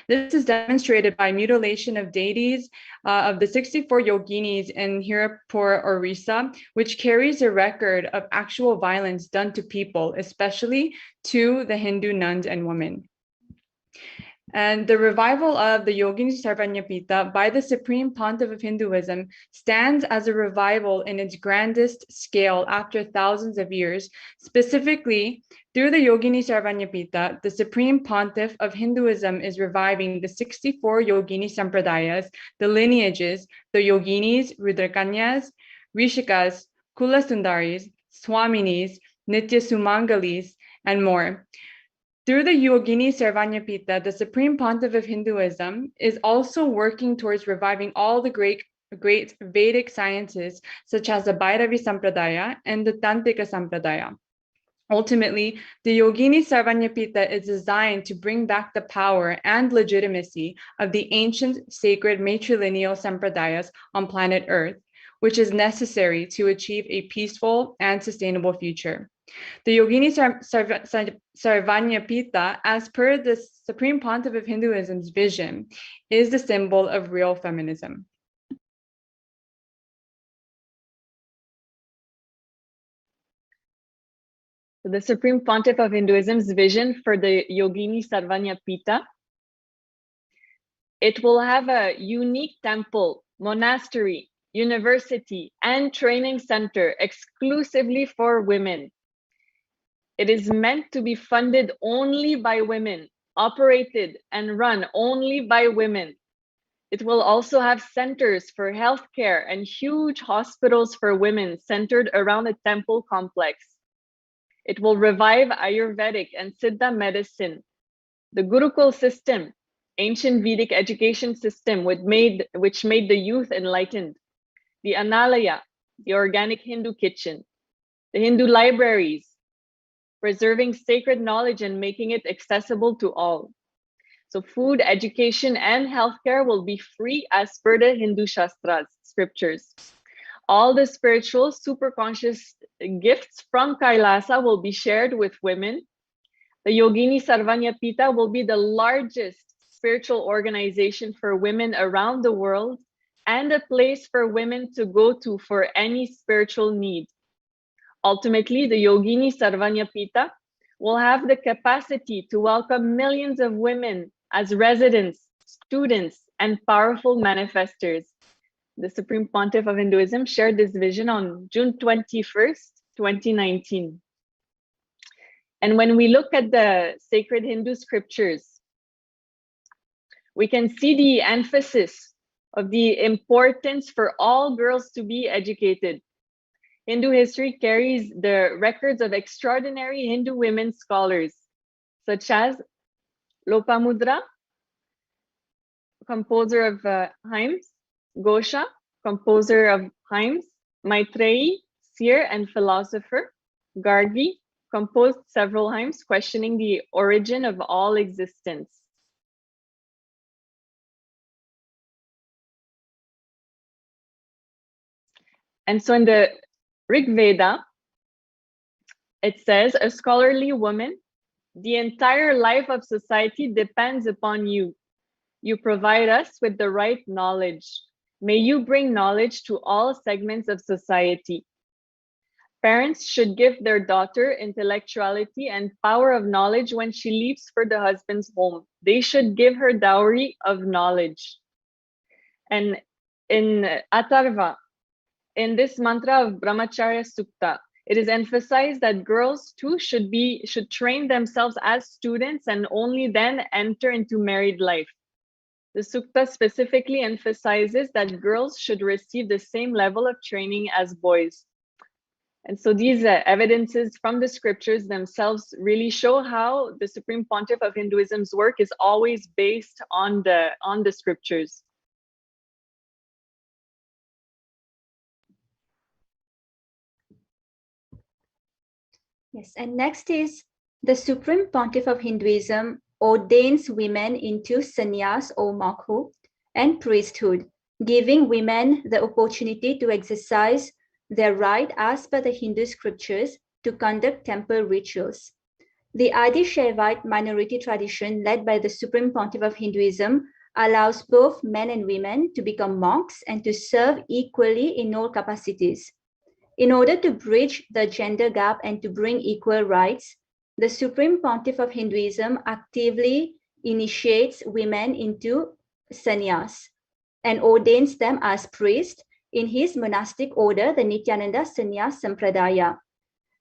This is demonstrated by mutilation of deities of the 64 yoginis in Hirapur, Orissa, which carries a record of actual violence done to people, especially to the Hindu nuns and women. And the revival of the Yogini Sarvanyapita by the Supreme Pontiff of Hinduism stands as a revival in its grandest scale after thousands of years. Specifically, through the Yogini Sarvanyapita, the Supreme Pontiff of Hinduism is reviving the 64 Yogini Sampradayas, the lineages, the Yoginis, Rudrakanyas, Rishikas, Kulasundaris, Swaminis, Nityasumangalis, and more. Through the Yogini Sarvanyapita, the Supreme Pontiff of Hinduism is also working towards reviving all the great Vedic sciences, such as the Bhairavi Sampradaya and the Tantrika Sampradaya. Ultimately, the Yogini Sarvanyapita is designed to bring back the power and legitimacy of the ancient sacred matrilineal Sampradayas on planet Earth, which is necessary to achieve a peaceful and sustainable future. The Yogini Sarvanyapita, as per the Supreme Pontiff of Hinduism's vision, is the symbol of real feminism. The Supreme Pontiff of Hinduism's vision for the Yogini Sarvanyapita. It will have a unique temple, monastery, university, and training center exclusively for women. It is meant to be funded only by women, operated and run only by women. It will also have centers for healthcare and huge hospitals for women centered around a temple complex. It will revive Ayurvedic and Siddha medicine, the Gurukul system, ancient Vedic education system which made the youth enlightened, the Analaya, the organic Hindu kitchen, the Hindu libraries, preserving sacred knowledge and making it accessible to all. So food, education, and healthcare will be free as per the Hindu Shastras, scriptures. All the spiritual, superconscious gifts from Kailasa will be shared with women. The Yogini Sarvanyapita will be the largest spiritual organization for women around the world and a place for women to go to for any spiritual need. Ultimately, the Yogini Sarvanyapita will have the capacity to welcome millions of women as residents, students, and powerful manifestors. The Supreme Pontiff of Hinduism shared this vision on June 21st, 2019. And when we look at the sacred Hindu scriptures, we can see the emphasis of the importance for all girls to be educated. Hindu history carries the records of extraordinary Hindu women scholars, such as Lopamudra, composer of hymns, Gosha, composer of hymns, Maitreyi, seer and philosopher, Gargi, composed several hymns questioning the origin of all existence. And so in the Rig Veda, it says, a scholarly woman, the entire life of society depends upon you. You provide us with the right knowledge. May you bring knowledge to all segments of society. Parents should give their daughter intellectuality and power of knowledge when she leaves for the husband's home. They should give her dowry of knowledge. And in Atharva, in this mantra of Brahmacharya Sukta, it is emphasized that girls too should train themselves as students and only then enter into married life. The Sukta specifically emphasizes that girls should receive the same level of training as boys. And so these evidences from the scriptures themselves really show how the Supreme Pontiff of Hinduism's work is always based on the scriptures. Yes, and next is the Supreme Pontiff of Hinduism ordains women into sannyas or makhu and priesthood, giving women the opportunity to exercise their right as per the Hindu scriptures to conduct temple rituals. The Adi Shaivite minority tradition led by the Supreme Pontiff of Hinduism allows both men and women to become monks and to serve equally in all capacities. In order to bridge the gender gap and to bring equal rights, the Supreme Pontiff of Hinduism actively initiates women into sannyas and ordains them as priests in his monastic order, the Nithyananda Sannyas Sampradaya.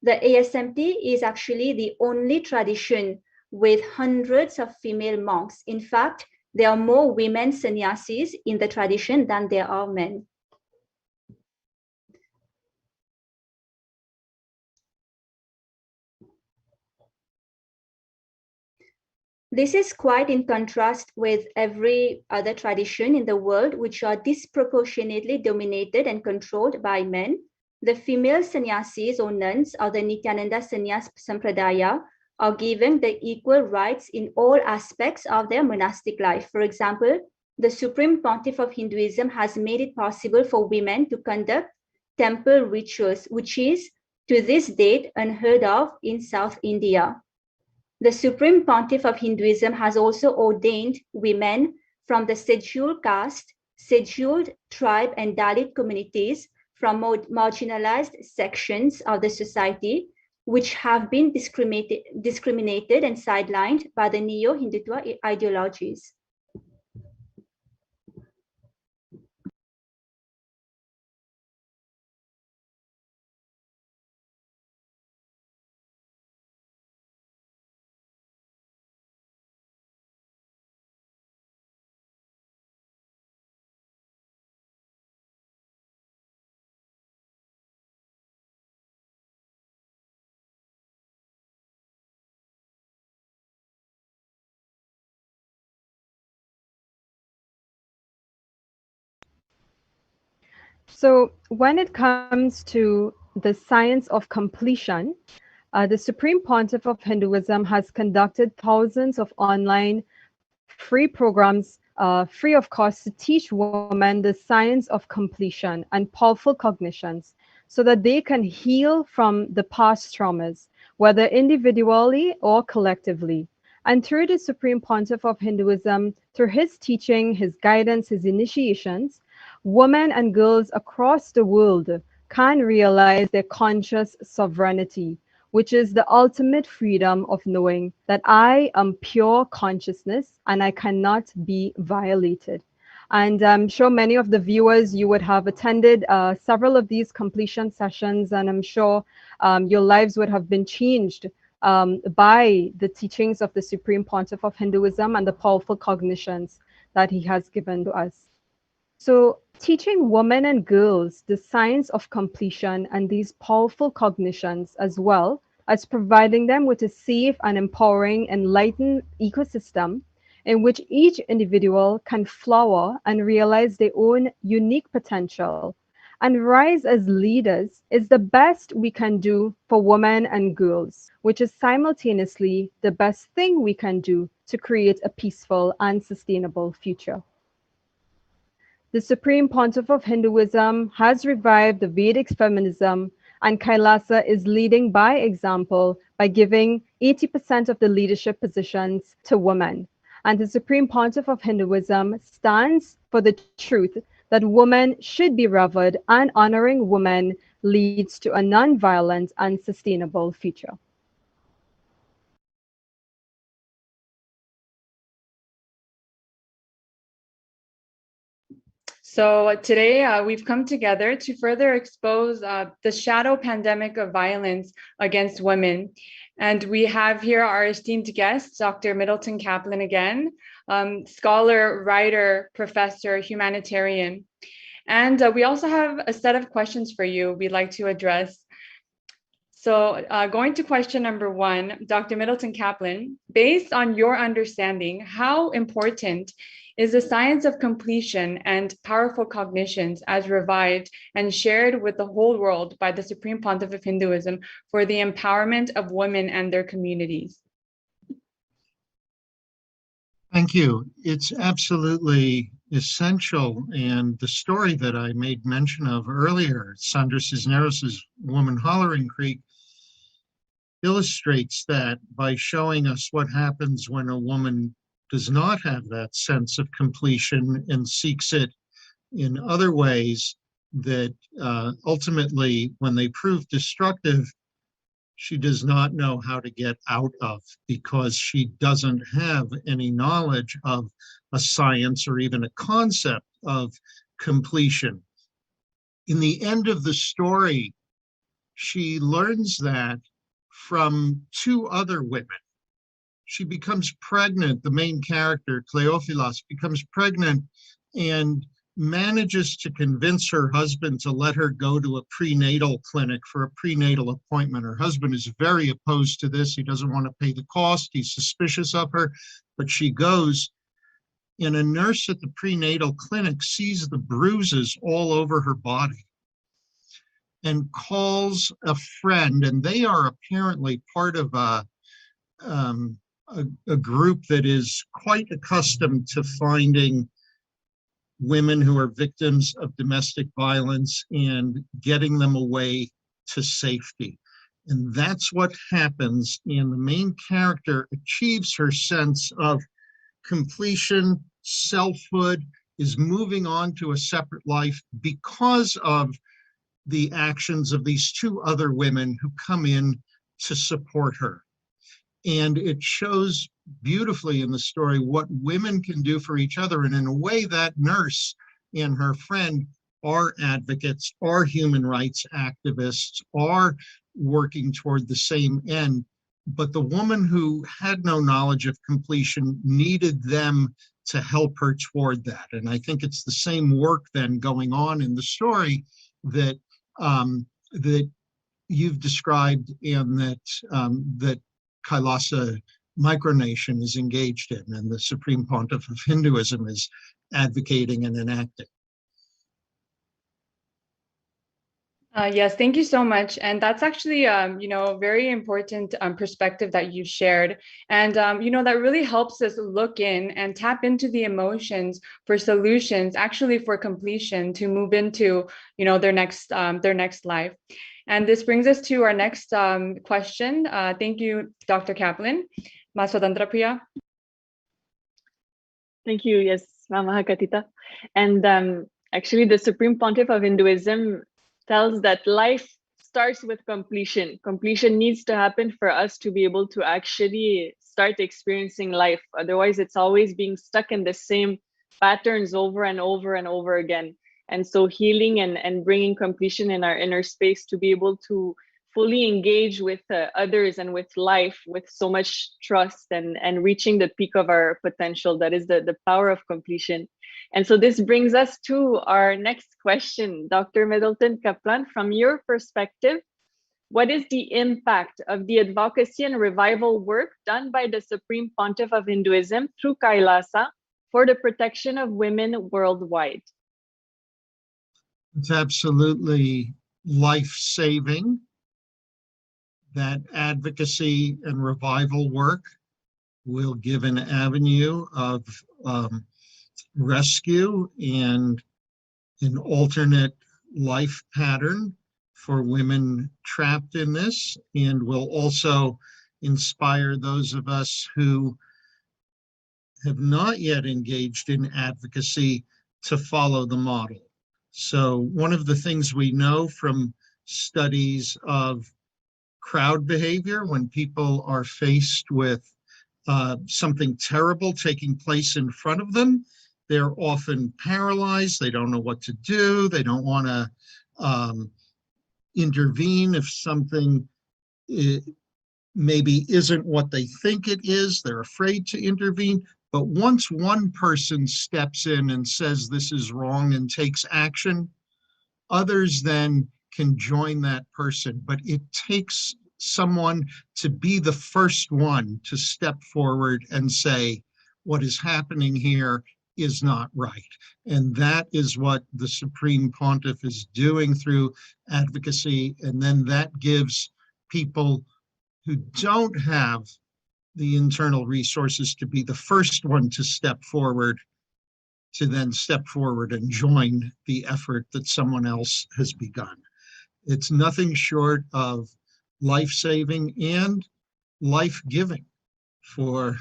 The ASMT is actually the only tradition with hundreds of female monks. In fact, there are more women sannyasis in the tradition than there are men. This is quite in contrast with every other tradition in the world, which are disproportionately dominated and controlled by men. The female sannyasis or nuns of the Nithyananda Sannyas Sampradaya are given the equal rights in all aspects of their monastic life. For example, the Supreme Pontiff of Hinduism has made it possible for women to conduct temple rituals, which is to this date unheard of in South India. The Supreme Pontiff of Hinduism has also ordained women from the scheduled caste, scheduled tribe, and Dalit communities from marginalized sections of the society, which have been discriminated and sidelined by the neo-Hindutva ideologies. So when it comes to the science of completion, the Supreme Pontiff of Hinduism has conducted thousands of online free programs, free of cost, to teach women the science of completion and powerful cognitions so that they can heal from the past traumas, whether individually or collectively. And through the Supreme Pontiff of Hinduism, through his teaching, his guidance, his initiations, women and girls across the world can realize their conscious sovereignty, which is the ultimate freedom of knowing that I am pure consciousness and I cannot be violated. And I'm sure many of the viewers, you would have attended several of these completion sessions, and I'm sure your lives would have been changed by the teachings of the Supreme Pontiff of Hinduism and the powerful cognitions that he has given to us. So, teaching women and girls the science of completion and these powerful cognitions, as well as providing them with a safe and empowering, enlightened ecosystem in which each individual can flower and realize their own unique potential and rise as leaders, is the best we can do for women and girls, which is simultaneously the best thing we can do to create a peaceful and sustainable future. The Supreme Pontiff of Hinduism has revived the Vedic feminism And Kailasa is leading by example by giving 80% of the leadership positions to women. And the Supreme Pontiff of Hinduism stands for the truth that women should be revered, and honoring women leads to a non-violent and sustainable future. So today we've come together to further expose the shadow pandemic of violence against women. And we have here our esteemed guest, Dr. Middleton Kaplan again, scholar, writer, professor, humanitarian. And we also have a set of questions for you we'd like to address. So going to question number 1, Dr. Middleton Kaplan, based on your understanding, how important is the science of completion and powerful cognitions as revived and shared with the whole world by the Supreme Pontiff of Hinduism for the empowerment of women and their communities? Thank you. It's absolutely essential. And the story that I made mention of earlier, Sandra Cisneros' Woman Hollering Creek, illustrates that by showing us what happens when a woman does not have that sense of completion and seeks it in other ways that ultimately, when they prove destructive, she does not know how to get out of, because she doesn't have any knowledge of a science or even a concept of completion. In the end of the story, she learns that from 2 other women. She becomes pregnant, the main character, Cleophilas, becomes pregnant and manages to convince her husband to let her go to a prenatal clinic for a prenatal appointment. Her husband is very opposed to this. He doesn't want to pay the cost. He's suspicious of her, but she goes. And a nurse at the prenatal clinic sees the bruises all over her body and calls a friend, and they are apparently part of a group that is quite accustomed to finding women who are victims of domestic violence and getting them away to safety. And that's what happens. And the main character achieves her sense of completion, selfhood, is moving on to a separate life because of the actions of these 2 other women who come in to support her. And it shows beautifully in the story what women can do for each other. And in a way, that nurse and her friend are advocates, are human rights activists, are working toward the same end. But the woman who had no knowledge of completion needed them to help her toward that. And I think it's the same work then going on in the story that that you've described, and that Kailasa micronation is engaged in, and the Supreme Pontiff of Hinduism is advocating and enacting. Yes, thank you so much. And that's actually, a very important perspective that you've shared. And, that really helps us look in and tap into the emotions for solutions, actually for completion, to move into, their next life. And this brings us to our next question. Thank you, Dr. Kaplan. Maswatantra Priya. Thank you. Yes, Mama Hakatita. And actually, the Supreme Pontiff of Hinduism tells that life starts with completion. Completion needs to happen for us to be able to actually start experiencing life. Otherwise, it's always being stuck in the same patterns over and over and over again. And so healing and bringing completion in our inner space to be able to fully engage with others and with life with so much trust and reaching the peak of our potential. That is the power of completion. And so this brings us to our next question. Dr. Middleton Kaplan, from your perspective, what is the impact of the advocacy and revival work done by the Supreme Pontiff of Hinduism through Kailasa for the protection of women worldwide? It's absolutely life-saving. That advocacy and revival work will give an avenue of rescue and an alternate life pattern for women trapped in this, and will also inspire those of us who have not yet engaged in advocacy to follow the model. So one of the things we know from studies of crowd behavior, when people are faced with something terrible taking place in front of them, they're often paralyzed. They don't know what to do. They don't want to intervene if something maybe isn't what they think it is. They're afraid to intervene. But once one person steps in and says this is wrong and takes action, others then can join that person. But it takes someone to be the first one to step forward and say, what is happening here is not right. And that is what the Supreme Pontiff is doing through advocacy. And then that gives people who don't have the internal resources to be the first one to step forward, to then step forward and join the effort that someone else has begun. It's nothing short of life-saving and life-giving for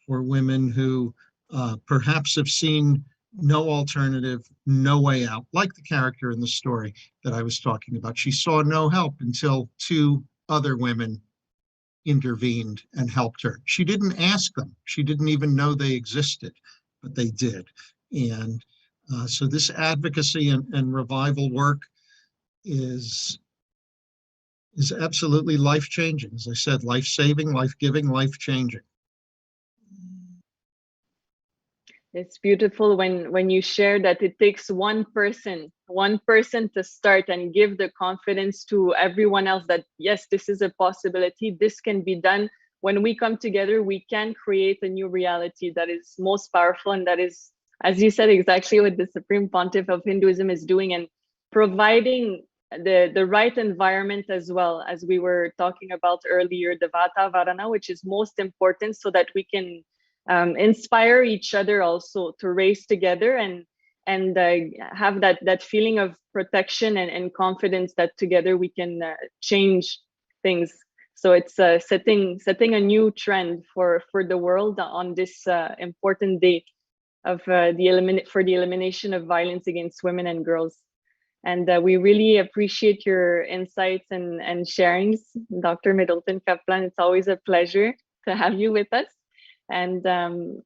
women who perhaps have seen no alternative, no way out, like the character in the story that I was talking about. She saw no help until two other women intervened and helped her. She didn't ask them. She didn't even know they existed, but they did. And so this advocacy and revival work is absolutely life-changing. As I said, life-saving, life-giving, life-changing. It's beautiful when you share that it takes one person to start and give the confidence to everyone else that, yes, this is a possibility, this can be done. When we come together, we can create a new reality that is most powerful, and that is, as you said, exactly what the Supreme Pontiff of Hinduism is doing, and providing the right environment, as well as we were talking about earlier, the Vata Varana, which is most important, so that we can inspire each other also to race together and have that feeling of protection and confidence that together we can change things. So it's setting a new trend for the world on this important day of the elimination of violence against women and girls. And we really appreciate your insights and sharings, Dr. Middleton Kaplan. It's always a pleasure to have you with us. And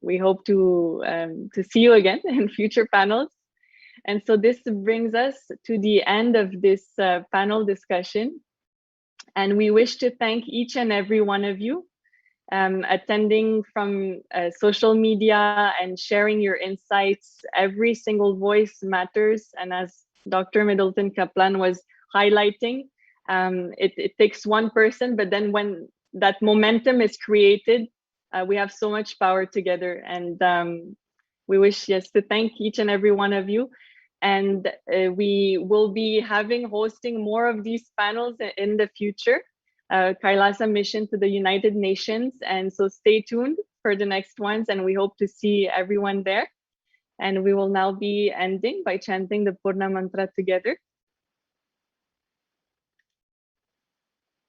we hope to see you again in future panels. And so this brings us to the end of this panel discussion. And we wish to thank each and every one of you attending from social media and sharing your insights. Every single voice matters. And as Dr. Middleton Kaplan was highlighting, it takes one person, but then when that momentum is created, we have so much power together. And we wish, yes, to thank each and every one of you. And we will be hosting more of these panels in the future. Kailasa mission to the United Nations. And so stay tuned for the next ones, and we hope to see everyone there. And we will now be ending by chanting the Purna Mantra together.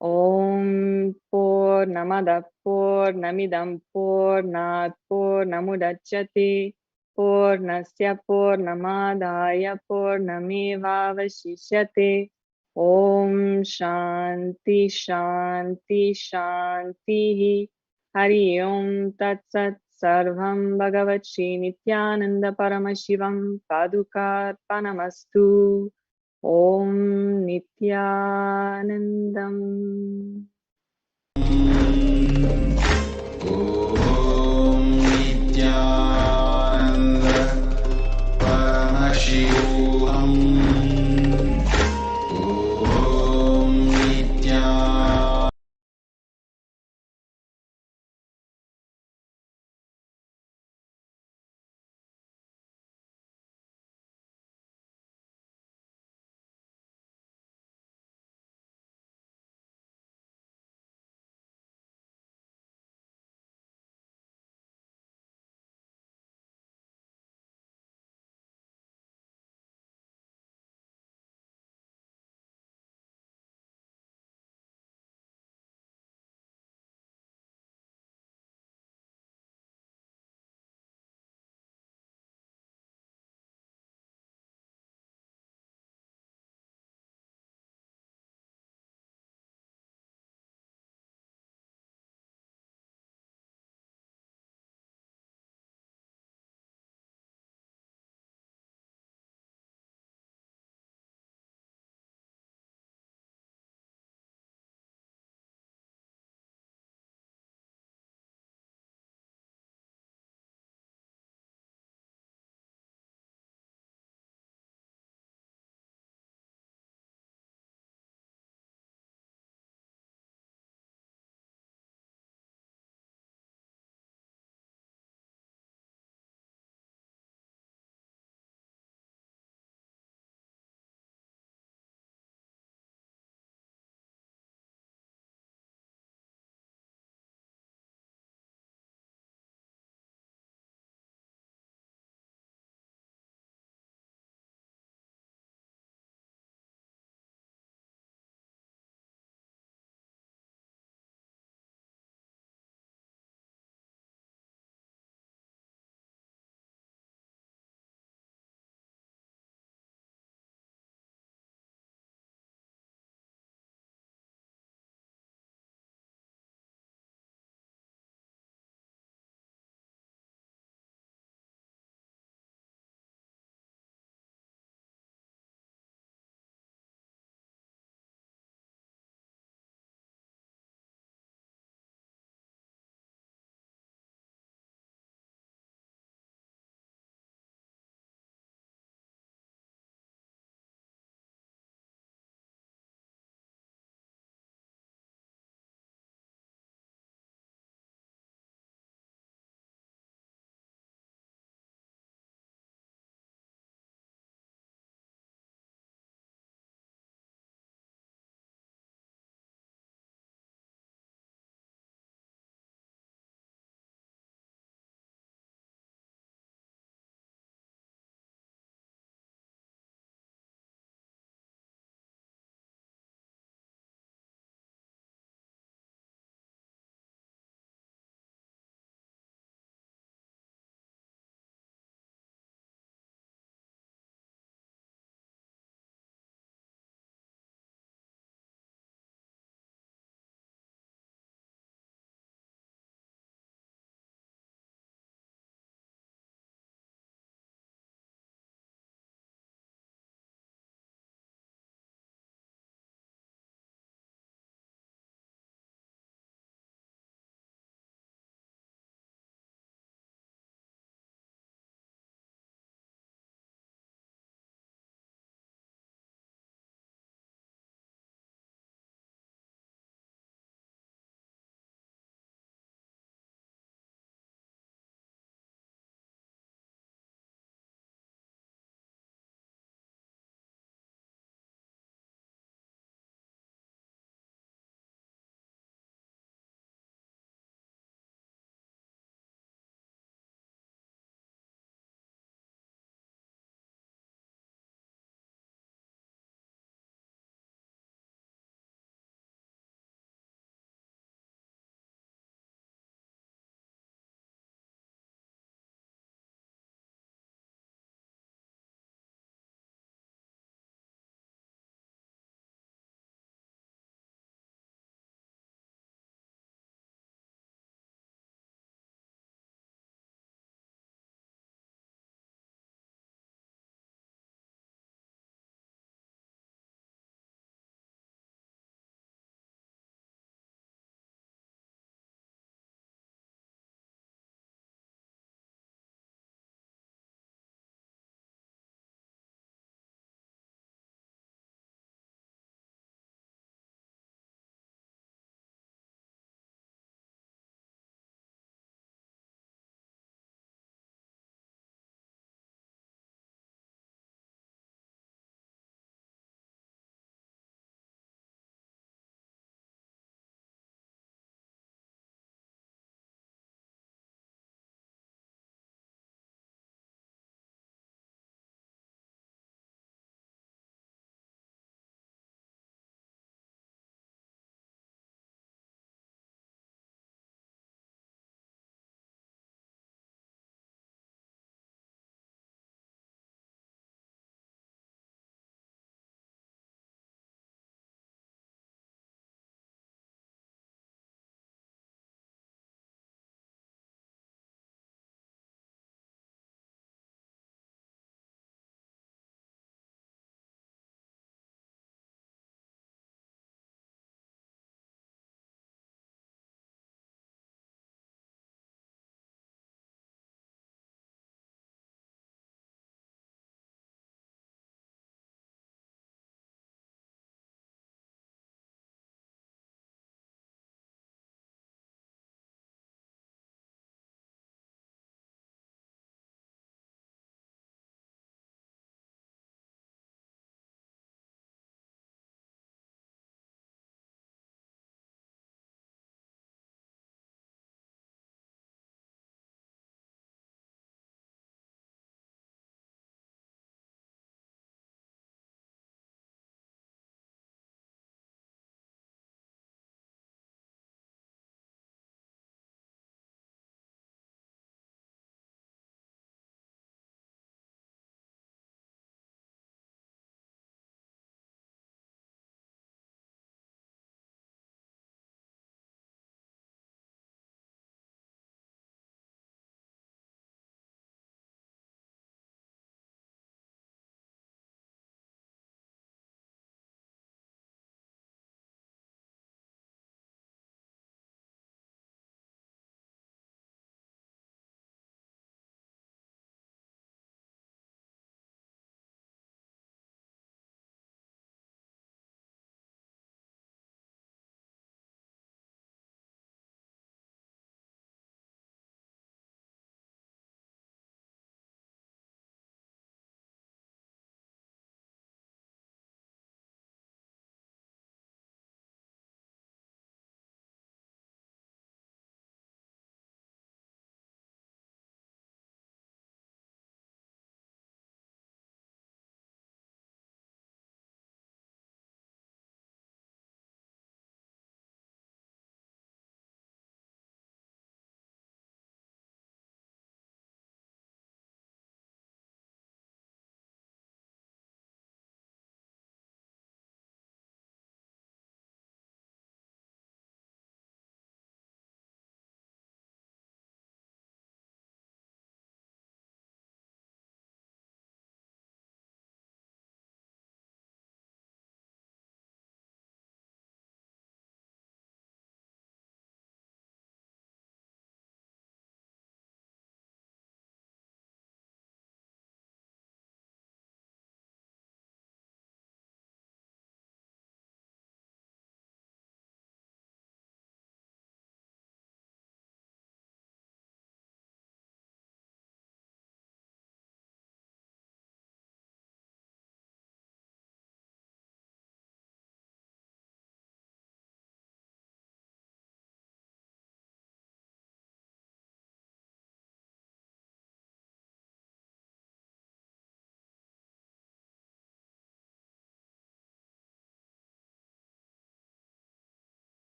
Om Purnamada Purnamidam Purnat Purnamudachyate Purnasya Purnamadaya Purnamevavashishyate. Om Shanti Shanti Shanti. Hari Om Tat Sat. Sarvam Bhagavat Shri Nithyananda Paramashivam Padukar Panamastu. Om Nithyanandam.